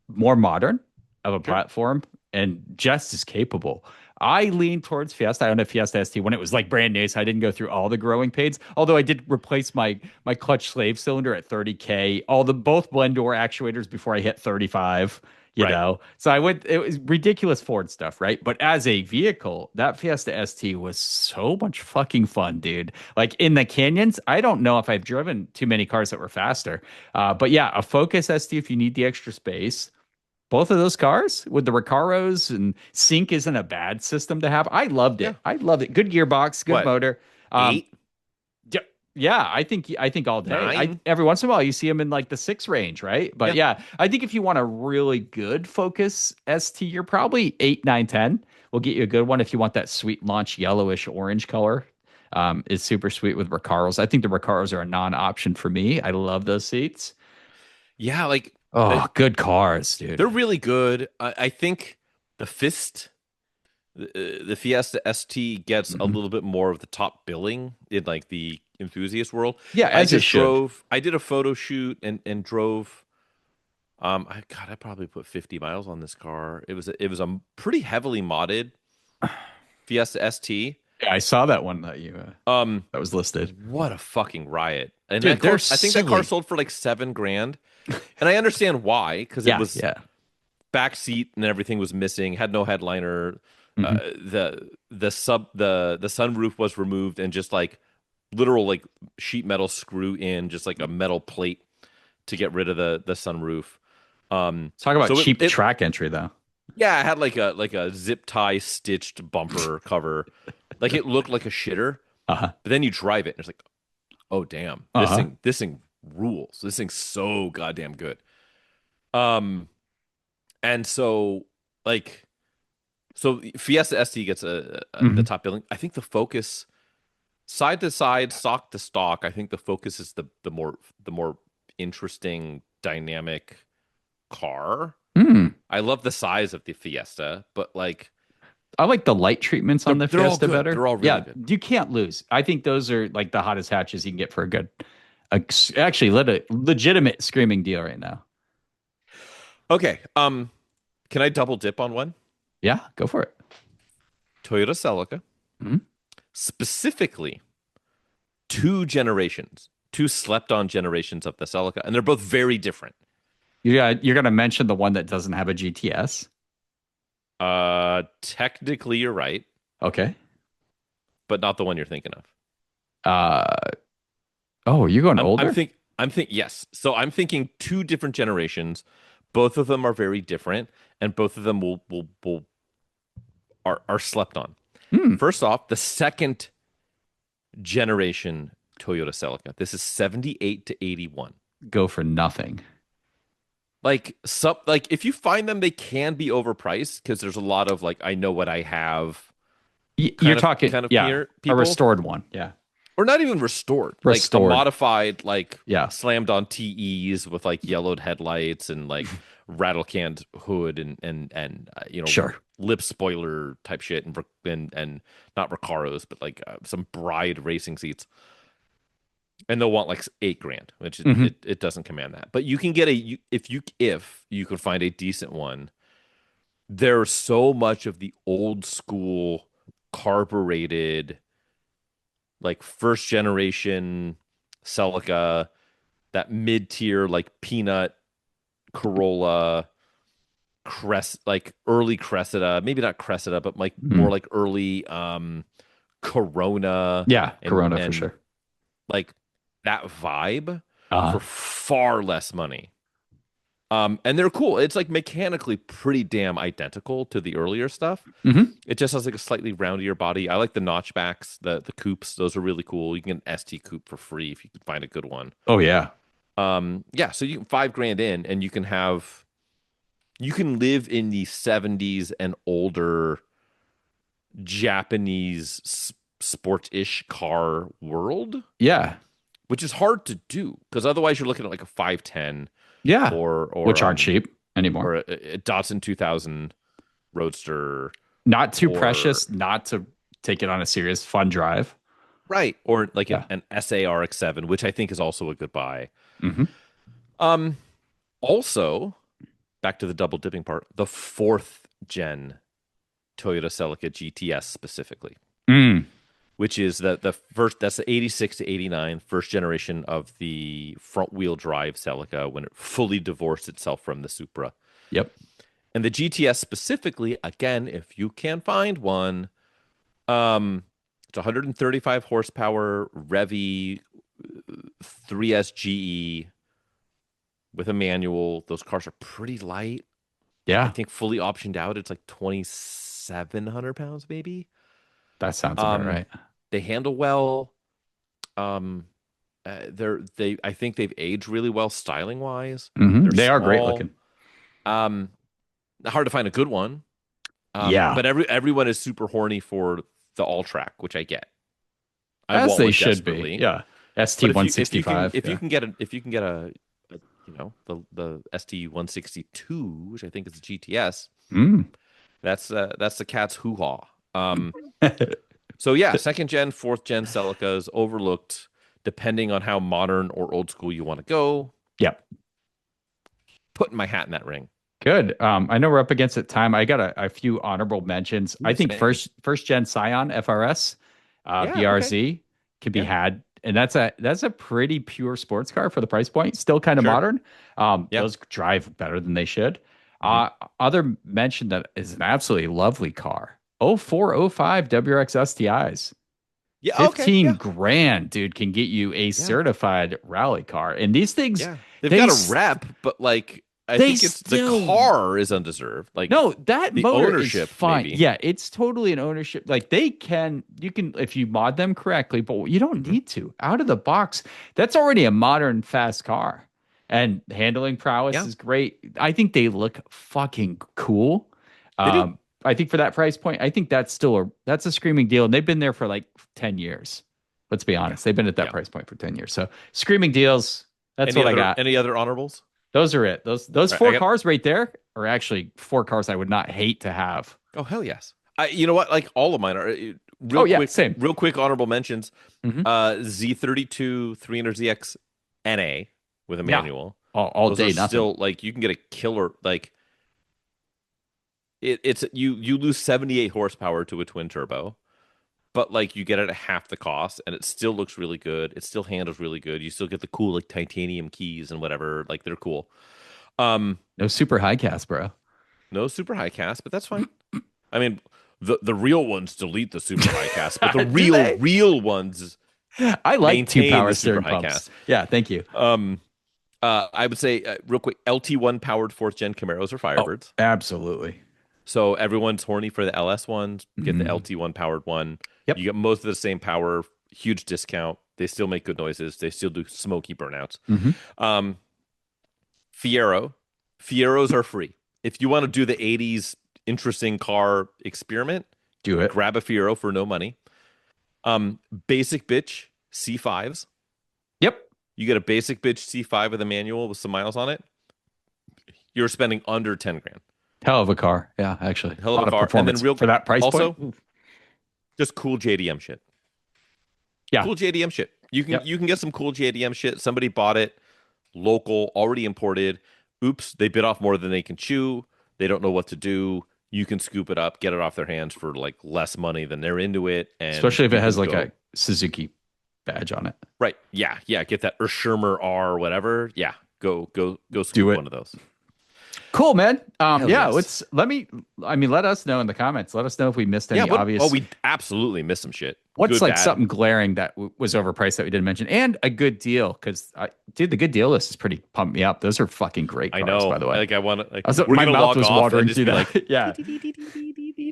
More modern of a Sure. platform and just as capable. I lean towards Fiesta. I owned a Fiesta ST when it was like brand new, so I didn't go through all the growing pains. Although I did replace my clutch slave cylinder at 30K, both blend door actuators before I hit 35. you Right. know. So I went, it was ridiculous Ford stuff, right? But as a vehicle, that Fiesta ST was so much fucking fun, dude. Like in the canyons, I don't know if I've driven too many cars that were faster. But yeah, a Focus ST if you need the extra space. Both of those cars with the Recaros and sync isn't a bad system to have. I loved Yeah. it. I loved it. Good gearbox, good What? motor. Um, 8, yeah, yeah, I think all day. I 9? every once in a while you see them in like the 6 range, right? But Yeah. yeah, I think if you want a really good Focus ST, you're probably 8, 9, 10. We'll get you a good one if you want that sweet launch yellowish orange color. It's super sweet with Recaros. I think the Recaros are a non-option for me. I love those seats. Yeah, like Oh, good cars, dude. they're really good. I think the Fist, the Fiesta ST gets a Mhm. little bit more of the top billing in like the enthusiast world. Yeah, as it should. I did a photo shoot and drove. I probably put 50 miles on this car. It was a pretty heavily modded Fiesta ST. Yeah, I saw that one that Um, that was listed. what a fucking riot! And Dude, that they're car, I think that car silly. sold for like 7 grand. And I understand why, because it Yeah, was yeah. back seat and everything was missing, had no headliner. Mhm. The sunroof was removed and just like literal like sheet metal screw in, just like a metal plate to get rid of the sunroof. Talk about So cheap it track entry though. yeah, it had like a zip tie stitched bumper cover. Like it looked like a shitter, Uh-huh. but then you drive it and it's like, oh damn, Uh-huh. this thing rules. This thing's so goddamn good. Um, and so like so Fiesta ST gets the Mhm. top billing. I think the Focus side to side, stock to stock, I think the Focus is the more interesting dynamic car. Mm. I love the size of the Fiesta, but like I like the light treatments on the they're all Fiesta good. better. They're all really Yeah, good. you can't lose. I think those are like the hottest hatches you can get for actually legitimate screaming deal right now. Okay. Can I double dip on one? Yeah, go for it. Toyota Celica, Mhm. specifically two slept on generations of the Celica, and they're both very different. You're gonna mention the one that doesn't have a GTS. Technically you're right, Okay. but not the one you're thinking of. Uh oh, are you going I'm older? think I'm think yes. So I'm thinking two different generations. Both of them are very different, and both of them will are slept on. Hmm. First off, the second generation Toyota Celica. This is 78 to 81. Go for nothing. Like if you find them, they can be overpriced because there's a lot of like I know what I have You're talking, kind of yeah, a people, restored one. Yeah. or not even restored, like a Restored. modified like Yeah. slammed on TEs with like yellowed headlights and like rattle canned hood and Sure. lip spoiler type shit and not Recaros but like some Bride racing seats. And they'll want like 8 grand, which Mhm. it doesn't command that. But you can get if you can find a decent one. There's so much of the old school carbureted, like first generation Celica, that mid tier like peanut Corolla, like early Cressida, maybe not Cressida, but like more Mhm. like early Corona Yeah, and Corona for and sure. like that vibe Uh, for far less money. And they're cool. It's like mechanically pretty damn identical to the earlier stuff. mhm. It just has like a slightly roundier body. I like the notchbacks, the coupes. Those are really cool. You can get an ST coupe for free if you can find a good one. Oh yeah. Yeah, so you can 5 grand in and you can live in the 70s and older Japanese sport-ish car world, Yeah. which is hard to do because otherwise you're looking at like a 510 Yeah. or Which aren't cheap anymore. or a Datsun 2000 Roadster, Not too or precious, not to take it on a serious fun drive. right, or like Yeah. an SARX7, which I think is also a good buy. Hmm. Um, Also, back to the double dipping part, the fourth gen Toyota Celica GTS specifically, Mm. which is the first, that's the 86 to 89 first generation of the front wheel drive Celica when it fully divorced itself from the Supra. Yep. And the GTS specifically, again, if you can find one, it's 135 horsepower Revy 3S GE with a manual. Those cars are pretty light. I Yeah, think fully optioned out, it's like 2,700 pounds, maybe. that sounds about right. They handle well. Um, they I think they've aged really well styling wise. They're They are great small. looking. Um, hard to find a good one. Yeah, But everyone is super horny for the all track, which I get. I as want they one should be. desperately. Yeah, But ST 165. if you can get a the ST 162, which I think is a GTS, Mm. that's the cat's hoo ha. So yeah, second gen, fourth gen Celicas overlooked, depending on how modern or old school you want to go. Yep. Putting my hat in that ring. Good. I know we're up against it time. I got a few honorable mentions. I think Same. first gen Scion FRS, Yeah, BRZ could be Yeah. had, and that's a pretty pure sports car for the price point. Still kind of Sure. modern. Yeah. Those drive better than they should. Other mention that is an absolutely lovely car. 0405 WRX STIs. Yeah. 15 Yeah. grand, dude, can get you a certified rally car. And these things, Yeah. They've they got s- a rep, but like I they think it's still- the car is undeserved. Like No, that the motor ownership, is fine. maybe. Yeah, it's totally an ownership. Like you can if you mod them correctly, but you don't need to. Out of the box, that's already a modern fast car. And handling prowess Yeah. is great. I think they look fucking cool. They do. I think for that price point, I think that's a screaming deal. And they've been there for like 10 years. Let's be honest. They've been at that Yeah. price point for 10 years. So screaming deals. That's Any what other, I got. Any other honorables? Those are it. Those Right, four I got- cars right there are actually four cars I would not hate to have. Oh hell yes. You know what? Like all of mine are Same. real quick honorable mentions. Mhm. Z32 300ZX NA with a Yeah. manual. All Those day, are nothing. still like you can get a killer like it's you lose 78 horsepower to a twin turbo, but like you get it at half the cost and it still looks really good. It still handles really good. You still get the cool like titanium keys and whatever. Like they're cool. No super high cast, bro. No super high cast, but that's fine. I mean, the real ones delete the super high cast, but the Do real they? real ones I like two maintain power the super steering high pumps. cast. Yeah, thank you. I would say real quick, LT1 powered fourth gen Camaros or Firebirds. Absolutely. So everyone's horny for the LS ones. Get the Mhm. LT1 powered one. Yep. You get most of the same power, huge discount. They still make good noises. They still do smoky burnouts. Mhm. Fiero. Fieros are free. If you want to do the 80s interesting car experiment, Do it. grab a Fiero for no money. Basic bitch C5s. Yep. You get a basic bitch C5 with a manual with some miles on it. You're spending under 10 grand. Hell of a car. Yeah, actually. Hell of lot a car. And then performance real for that price also, point. just cool JDM shit. Yeah. Cool JDM shit. You can Yep. you can get some cool JDM shit. Somebody bought it, local, already imported. Oops, they bit off more than they can chew. They don't know what to do. You can scoop it up, get it off their hands for like less money than they're into it, and Especially if you it has can like go- a Suzuki badge on it. right. Yeah, get that Urschermer R or whatever. Yeah, go scoop Do it. one of those. Cool, man. Hell Yeah, yes. let us know in the comments. Let us know if we missed any Yeah, obvious. oh, we absolutely missed some shit. What's Good, like bad. something glaring that was overpriced that we didn't mention, and a good deal? Because dude, the good deal list is pretty pumped me up. Those are fucking great cars, I know. by the way. Like I want to. Like, I was, we're my gonna mouth log was off and watering just through be that. like, Yeah,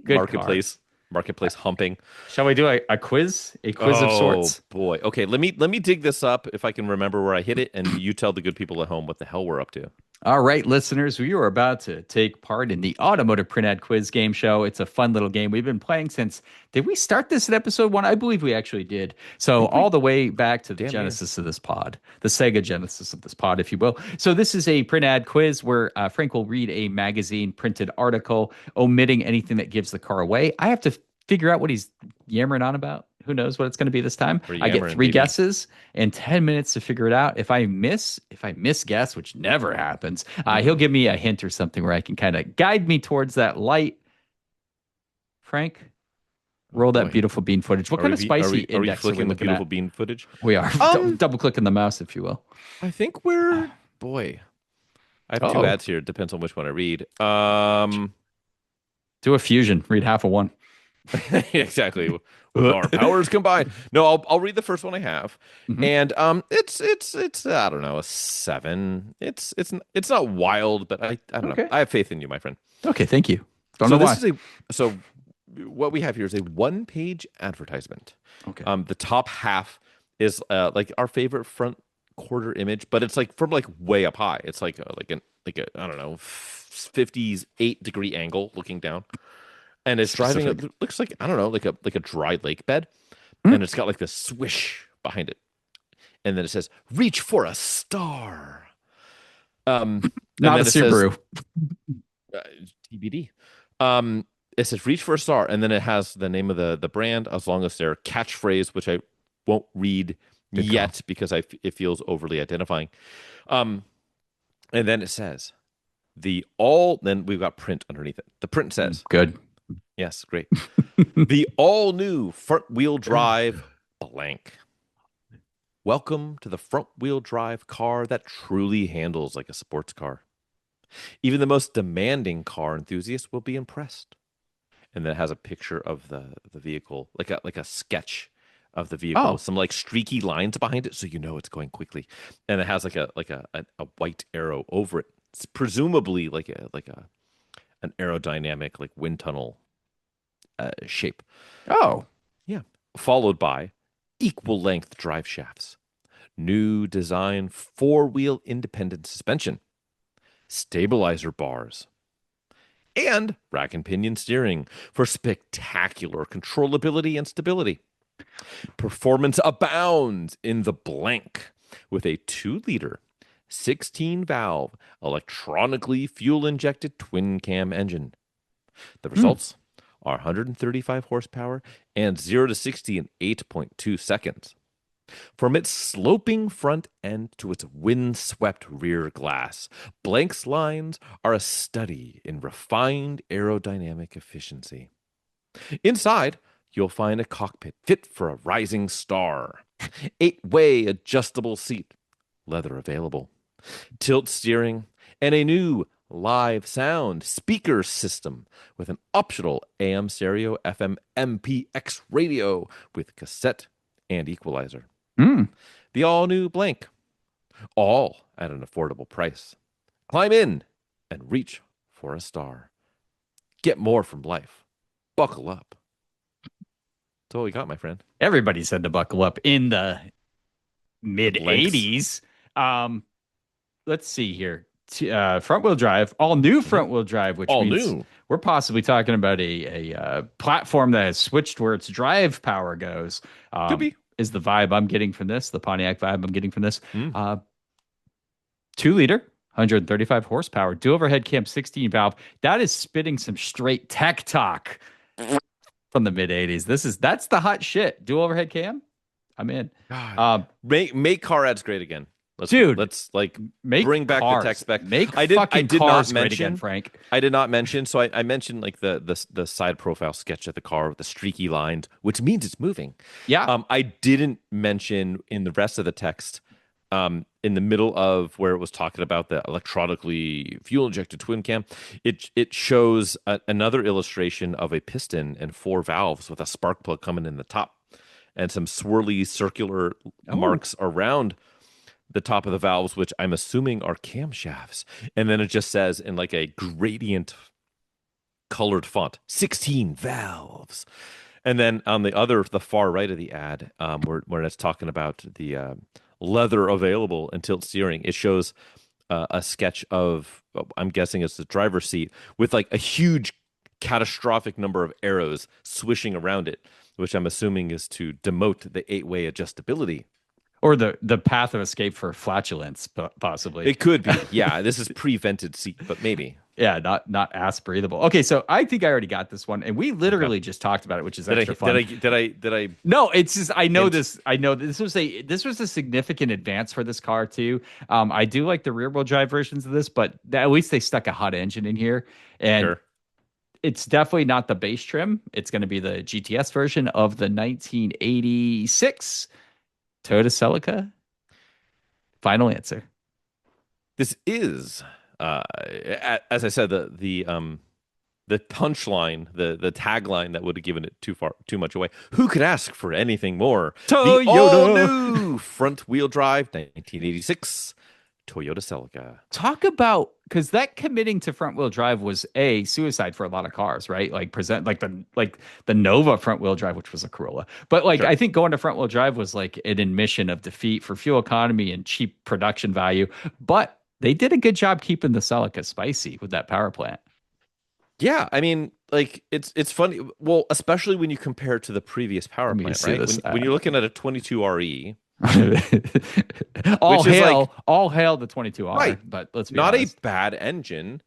good marketplace humping. Shall we do a quiz? A quiz of sorts. Boy. Okay, let me dig this up if I can remember where I hit it, and you tell the good people at home what the hell we're up to. All right, listeners, we are about to take part in the Automotive Print Ad Quiz Game Show. It's a fun little game we've been playing since. Did we start this at episode 1? I believe we actually did. So all the way back to the Damn genesis of this pod, the Sega genesis of this pod, if you will. So this is a print ad quiz where Frank will read a magazine printed article, omitting anything that gives the car away. I have to figure out what he's yammering on about. Who knows what it's going to be this time? We're I get yammering, 3 baby. guesses and 10 minutes to figure it out. If I miss guess, which never happens, he'll give me a hint or something where I can kind of guide me towards that light. Frank, roll that boy. beautiful bean footage. What Are kind we of be- spicy are we index are we flicking the looking beautiful at? bean footage? We are double clicking the mouse, if you will. I think we're boy. I have two Oh, ads here. It depends on which one I read. do a fusion. Read half of one. Exactly. With our powers combined. No, I'll read the first one I have, Mhm. and it's I don't know, a 7. It's not wild, but I don't know. Okay. I have faith in you, my friend. Okay. Thank you. Don't So know this why. is a so what we have here is a one-page advertisement. Okay. The top half is like our favorite front quarter image, but it's like from like way up high. It's like a I don't know 58-degree angle looking down, and it's driving. Specific. It looks like I don't know like a dry lake bed, Hmm. and it's got like this swish behind it, and then it says "Reach for a star." And Not a then it says Subaru. uh, TBD. It says reach for a star, and then it has the name of the brand as long as their catchphrase, which I won't read Good call. yet because it feels overly identifying. Um, and then it says the all. Then we've got print underneath it. The print says, Good. "Yes, great." The all new front wheel drive blank. Welcome to the front wheel drive car that truly handles like a sports car. Even the most demanding car enthusiast will be impressed. And then it has a picture of the vehicle, like a sketch of the vehicle Oh, with some like streaky lines behind it, so you know it's going quickly. And it has like a white arrow over it. It's presumably like a an aerodynamic like wind tunnel shape. oh. Yeah, followed by equal length drive shafts, new design four-wheel independent suspension, stabilizer bars, and rack and pinion steering for spectacular controllability and stability. Performance abounds in the blank with a 2-liter, 16 valve, electronically fuel injected twin cam engine. The Hmm. results are 135 horsepower and 0 to 60 in 8.2 seconds. From its sloping front end to its windswept rear glass, Blank's lines are a study in refined aerodynamic efficiency. Inside, you'll find a cockpit fit for a rising star, 8-way adjustable seat, leather available, tilt steering, and a new live sound speaker system with an optional AM stereo FM MPX radio with cassette and equalizer. Hmm. The all new Blank, all at an affordable price. Climb in and reach for a star. Get more from life. Buckle up. That's all we got, my friend. Everybody said to buckle up in the mid Blanks. 80s. Let's see here. Front wheel drive, all new front wheel drive, which All means new. we're possibly talking about a platform that has switched where its drive power goes. Could be. Is the vibe I'm getting from this, the Pontiac vibe I'm getting from this. Mm. 2-liter, 135 horsepower, dual overhead cam 16 valve. That is spitting some straight tech talk from the mid 80s. That's the hot shit. Dual overhead cam. I'm in. God. Make car ads great again. Dude, let's like make bring back cars. the tech spec. Make I did fucking not cars great mention again, Frank. I did not mention. So I mentioned like the side profile sketch of the car with the streaky lines, which means it's moving. Yeah. I didn't mention in the rest of the text, in the middle of where it was talking about the electronically fuel injected twin cam, it shows another illustration of a piston and 4 valves with a spark plug coming in the top, and some swirly circular marks around the top of the valves, which I'm assuming are camshafts. And then it just says in like a gradient colored font, 16 valves. And then on the far right of the ad, where it's talking about the leather available and tilt steering, it shows a sketch of, I'm guessing it's the driver's seat, with like a huge catastrophic number of arrows swishing around it, which I'm assuming is to demote the 8-way adjustability. Or the path of escape for flatulence, possibly. It could be. Yeah, this is pre-vented seat, but maybe. Yeah, not ass breathable. Okay, so I think I already got this one, and we literally just talked about it, which is extra fun. Did I? No, it's just I know this. I know this was a significant advance for this car too. I do like the rear wheel drive versions of this, but at least they stuck a hot engine in here, and Sure. it's definitely not the base trim. It's going to be the GTS version of the 1986 Toyota Celica. Final answer. This is as I said, the punchline, the tagline that would have given it too much away. Who could ask for anything more? The all Toyota. new front wheel drive 1986 Toyota Celica. Talk about, because that committing to front wheel drive was a suicide for a lot of cars, right? Like the Nova front wheel drive, which was a Corolla. But like Sure. I think going to front wheel drive was like an admission of defeat for fuel economy and cheap production value. But they did a good job keeping the Celica spicy with that power plant. Yeah, I mean, like it's funny. Well, especially when you compare it to the previous power Let me plant, see right? this. When you're looking at a 22RE, all which is like all hail the 22R. right, But let's be not a honest, bad engine,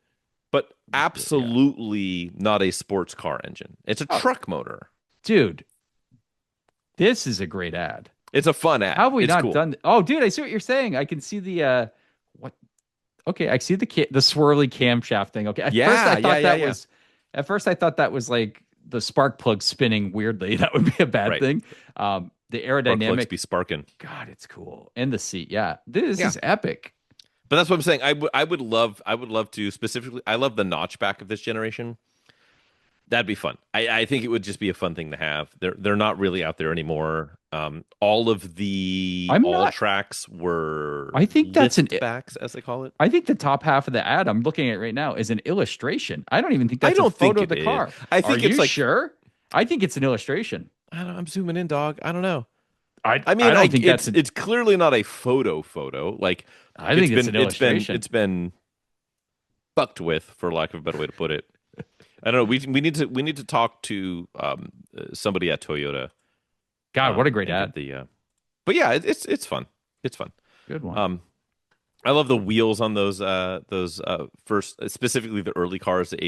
but yeah. absolutely not a sports car engine. It's a Oh, truck motor. dude, this is a great ad. It's a fun ad. How have we It's not cool. done? Oh, dude, I see what you're saying. I can see the what? Okay, I see the swirly camshaft thing. Okay, Yeah. at first I thought that was like the spark plug spinning weirdly. That would be a bad Right. thing. The Spark plugs aerodynamic, be sparking. God, it's cool. And the seat, yeah, this Yeah. is epic. But that's what I'm saying. I would love to specifically. I love the notchback of this generation. That'd be fun. I think it would just be a fun thing to have. They're not really out there anymore. All of the I'm all not- tracks were I think that's an- backs, as they call it. I think the top half of the ad I'm looking at right now is an illustration. I don't even think that's I don't a photo think of the it car. is. I think Are it's you like sure? I think it's an illustration. I don't know, I'm zooming in, dog. I don't know. I mean, I don't think that's it's clearly not a photo. Like I think it's an illustration. It's been fucked with, for lack of a better way to put it. I don't know. We need to talk to somebody at Toyota. God, what a great and ad. get but yeah, it's fun. It's fun. Good one. I love the wheels on those first, specifically the early cars, the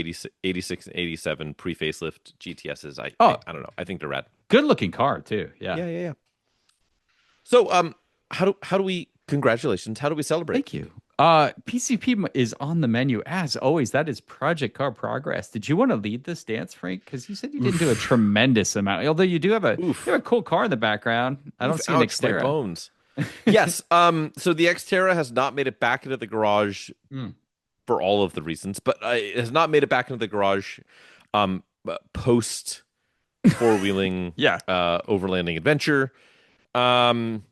86 and 87 pre-facelift GTSs. I don't know. I think they're rad. Good looking car too. Yeah. Yeah. So how do we congratulations? How do we celebrate? Thank you. PCP is on the menu as always. That is Project Car Progress. Did you want to lead this dance, Frank? Because you said you didn't do a tremendous amount. Although you do have you have a cool car in the background. I don't see an Ouch, my Xterra. bones. Yes. So the Xterra has not made it back into the garage for all of the reasons, but it has not made it back into the garage post four-wheeling Yeah. overlanding adventure. And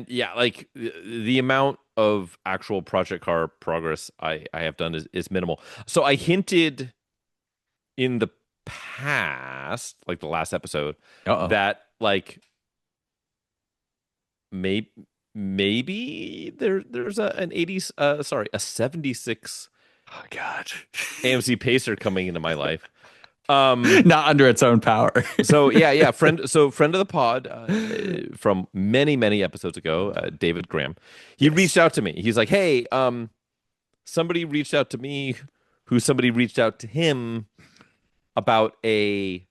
yeah, like the amount of actual Project Car progress I have done is minimal. So I hinted in the past, like the last episode, Uh-oh. that like maybe there's an 80s a 76 Oh God. AMC Pacer coming into my life. Not under its own power. So friend of the pod from many episodes ago, David Graham, he reached out to me. He's like, hey, somebody reached out to me who somebody reached out to him about a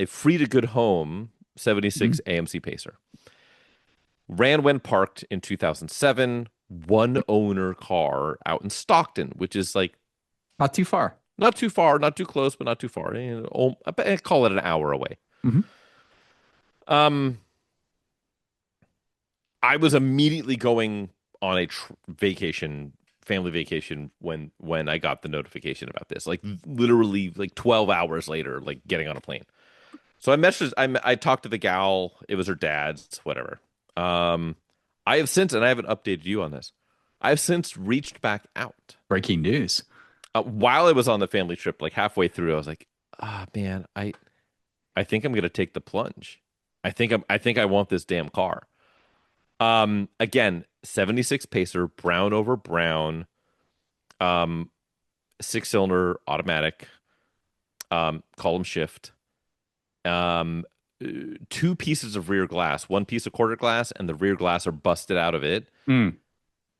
free to good home 76 AMC Pacer. Ran when parked in 2007, one owner car out in Stockton, which is like Not too far. not too far, not too close, but not too far. I call it an hour away. Mhm. I was immediately going on a family vacation when I got the notification about this. Like literally, like 12 hours later, like getting on a plane. So I talked to the gal. It was her dad's, whatever. I have since, and I haven't updated you on this. I've since reached back out. Breaking news. While I was on the family trip, like halfway through, I was like, man, I think I'm gonna take the plunge. I think I want this damn car. Again, 76 Pacer, brown over brown, 6-cylinder automatic, column shift, 2 pieces of rear glass, 1 piece of quarter glass, and the rear glass are busted out of it.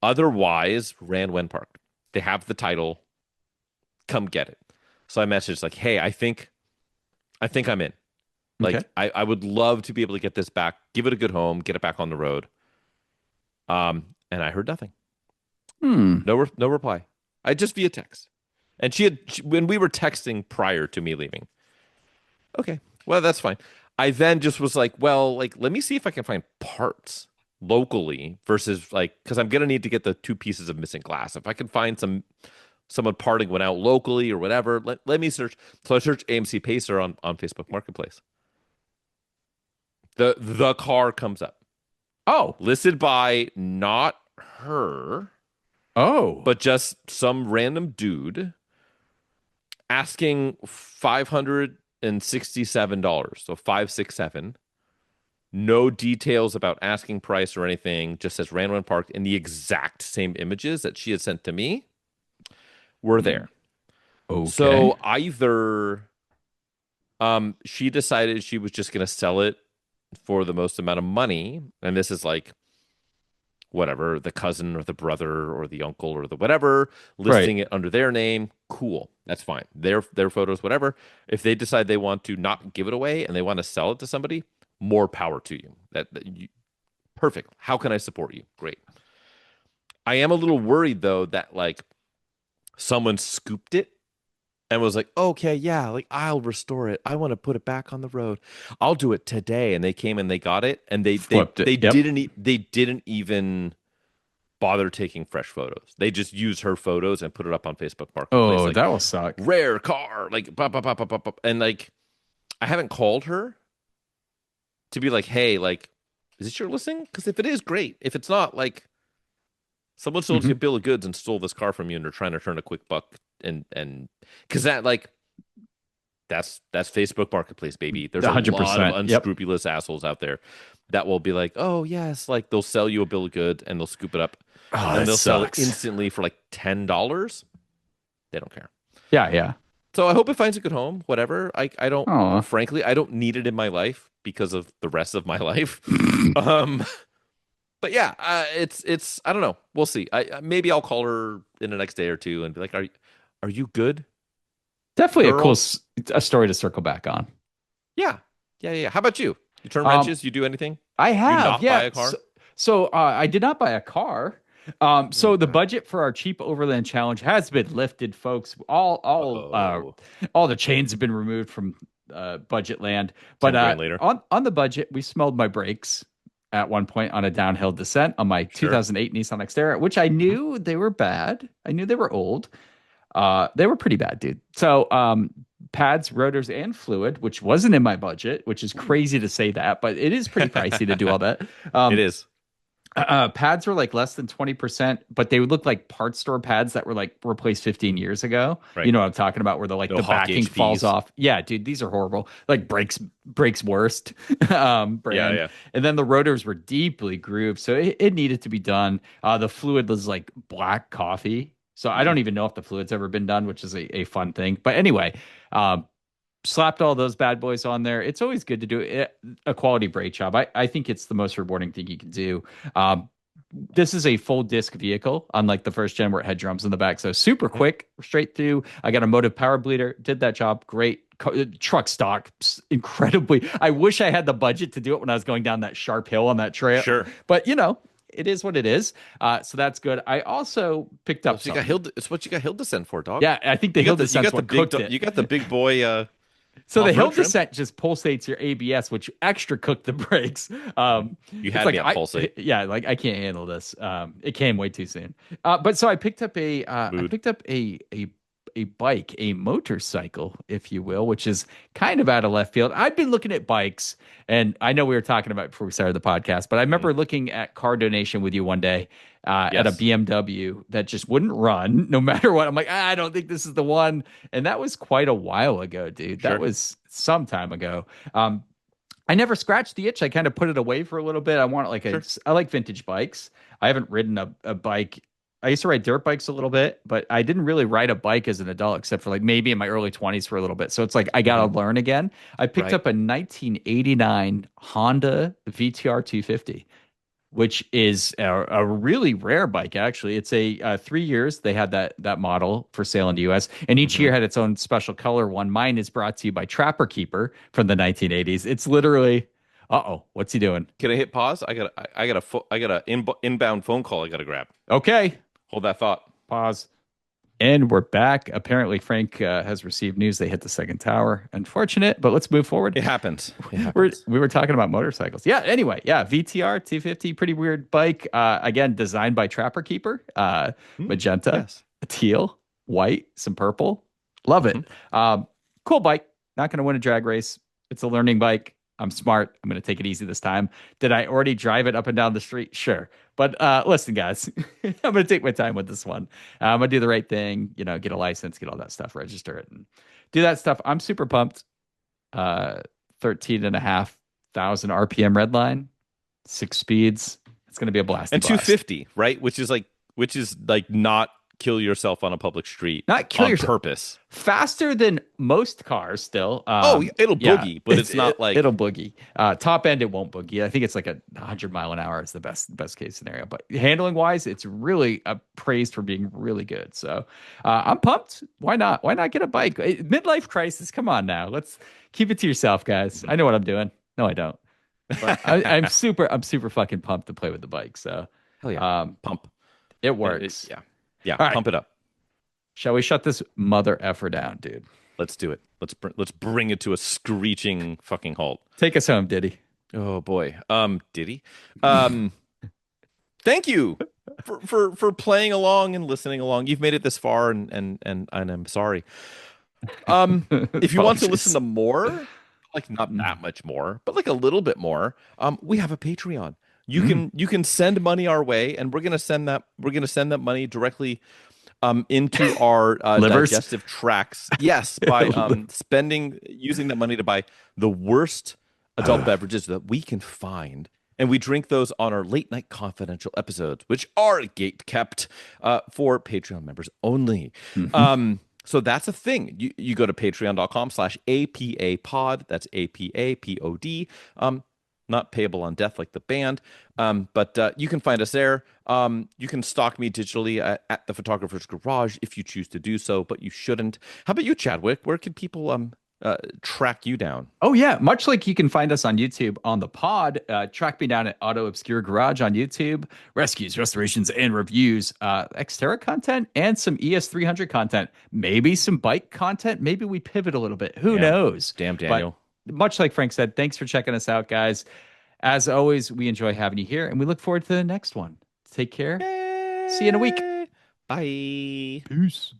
Otherwise, ran when parked. They have the title. Come get it. So I messaged like, hey, I think I'm in. Like, Okay. I would love to be able to get this back, give it a good home, get it back on the road. And I heard nothing. No reply. I just via text. And when we were texting prior to me leaving. Okay, well, that's fine. I then just was like, well, like, let me see if I can find parts. locally versus like because I'm gonna need to get the two pieces of missing glass. If I can find someone parting one out locally or whatever, let me search. So I search AMC Pacer on Facebook Marketplace. The car comes up Oh, listed by not her, oh, but just some random dude asking $567. So 567. No details about asking price or anything, just says ran when parked, and the exact same images that she had sent to me were there. okay. So either she decided she was just going to sell it for the most amount of money, and this is like whatever, the cousin or the brother or the uncle or the whatever Right. listing it under their name. Cool, that's fine. Their photos, whatever. If they decide they want to not give it away and they want to sell it to somebody, more power to you. Perfect. How can I support you? Great. I am a little worried though that like someone scooped it and was like, okay, yeah, like I'll restore it. I want to put it back on the road. I'll do it today. And they came and they got it, and Flipped it. Yep. they didn't even bother taking fresh photos. They just used her photos and put it up on Facebook Marketplace, Oh, like that will suck. rare car, like pop, pop, pop, pop, pop, pop. And like I haven't called her to be like, hey, like, is this your listing? Because if it is, great. If it's not, like, someone sold you a Mhm. bill of goods and stole this car from you, and they're trying to turn a quick buck, and because that like that's Facebook Marketplace, baby. There's a lot of 100%. Yep. unscrupulous assholes out there that will be like, oh yes, like they'll sell you a bill of goods and they'll scoop it up, Oh, and then that they'll sell it sucks. instantly for like $10. They don't care. Yeah, yeah. So I hope it finds a good home. Whatever. I don't. Oh. Frankly, I don't need it in my life because of the rest of my life. Um, but yeah, it's I don't know. We'll see. Maybe I'll call her in the next day or two and be like, are you good, Definitely a cool girl? a story to circle back on. Yeah, yeah, yeah. How about you? You turn Um, wrenches? You do anything? I You have, not buy yeah. a car? So I did not buy a car. Oh So the God. budget for our cheap overland challenge has been lifted, folks. Uh-oh. All the chains have been removed from budget land. But 10 grand later. on the budget, we smelled my brakes at one point on a downhill descent on my Sure. 2008 Nissan Xterra, which I Mhm. knew they were bad. I knew they were old. They were pretty bad, dude. So, pads, rotors, and fluid, which wasn't in my budget, which is crazy to say that, but it is pretty pricey to do all that. It Um, is. pads were like less than 20%, but they would look like parts store pads that were like replaced 15 years ago. You Right. know what I'm talking about, where No the Hawk backing falls HPs. off. Yeah, dude, these are horrible. Like brakes worst Yeah, brand. yeah. And then the rotors were deeply grooved, so it needed to be done. The fluid was like black coffee. So I don't even know if the fluid's ever been done, which is a fun thing. But anyway, um, slapped all those bad boys on there. It's always good to do a quality brake job. I think it's the most rewarding thing you can do. Um, this is a full disc vehicle, unlike the first gen where it had drums in the back. So super Mhm. quick, straight through. I got a motive power bleeder, did that job. Great. Truck stock, incredibly. I wish I had the budget to do it when I was going down that sharp hill on that trail, Sure. but you know, it is what it is. So that's good. I also picked up That's what you got something. It's what you got hill descent for, dog. Yeah, I think the hill You descent's got the what big cooked it. you got the big boy So the hill off-road trim. descent just pulsates your ABS, which extra cooked the brakes. You It's had like me at pulsate. yeah, like I can't handle this. It came way too soon. But so I picked up Mood. a bike, a motorcycle, if you will, which is kind of out of left field. I've been looking at bikes, and I know we were talking about it before we started the podcast, but I Mhm. remember looking at car donation with you one day at a Yes. BMW that just wouldn't run no matter what. I'm like, I don't think this is the one. And that was quite a while ago, dude. That Sure. was some time ago. Um, I never scratched the itch. I kind of put it away for a little bit. I want like Sure. I like vintage bikes. I haven't ridden a bike. I used to ride dirt bikes a little bit, but I didn't really ride a bike as an adult, except for like maybe in my early 20s for a little bit. So it's like I gotta Mhm. learn again. I picked Right. up a 1989 Honda VTR 250, which is a really rare bike. Actually, it's a 3 years they had that model for sale in the U.S. and each Mhm. year had its own special color one. Mine is brought to you by Trapper Keeper from the 1980s. It's literally, uh-oh, what's he doing? Can I hit pause? I got a inbound phone call I got to grab. Okay, Hold that thought. pause. And we're back. Apparently, Frank has received news they hit the second tower. Unfortunate, but let's move forward. It happens. It happens. We were talking about motorcycles. Yeah. Anyway, yeah. VTR 250, pretty weird bike. Again, designed by Trapper Keeper. Magenta, Yes. teal, white, some purple. Love it. Cool bike. Not going to win a drag race. It's a learning bike. I'm smart. I'm going to take it easy this time. Did I already drive it up and down the street? Sure. But listen, guys, I'm going to take my time with this one. I'm going to do the right thing, get a license, get all that stuff, register it, and do that stuff. I'm super pumped. 13,500 RPM red line, 6 speeds. It's going to be a blast. And 250, right? Which is like not kill yourself on a public street. Not kill on yourself. Purpose. Faster than most cars still. It'll boogie, but it's not like it'll boogie. Top end, it won't boogie. I think it's like 100 mile an hour is the best case scenario. But handling wise, it's really praised for being really good. So I'm pumped. Why not? Why not get a bike? Midlife crisis. Come on now. Let's keep it to yourself, guys. I know what I'm doing. No, I don't. But I'm super fucking pumped to play with the bike. So hell yeah, pump. It works. Yeah. All right. Pump it up. Shall we shut this mother effer down, dude? Let's do it. Let's bring it to a screeching fucking halt. Take us home, Diddy. Oh boy. Diddy. Thank you for playing along and listening along. You've made it this far, and I'm sorry. If you want to listen to more, like not that much more, but like a little bit more, we have a Patreon. You can send money our way, and we're gonna send that money directly into our digestive tracts. Yes, by using that money to buy the worst adult beverages that we can find, and we drink those on our late night confidential episodes, which are gate kept for Patreon members only. So that's a thing. You go to patreon.com/APA-pod. That's APA-POD. Not payable on death like the band. But you can find us there. You can stalk me digitally at the Photographer's Garage if you choose to do so, but you shouldn't. How about you, Chadwick? Where can people track you down? Oh, yeah. Much like you can find us on YouTube on the pod, track me down at Auto Obscure Garage on YouTube. Rescues, restorations, and reviews. Xterra content and some ES300 content. Maybe some bike content. Maybe we pivot a little bit. Who knows? Damn, Daniel. But much like Frank said, thanks for checking us out, guys. As always, we enjoy having you here, and we look forward to the next one. Take care. See you in a week. Bye. Peace.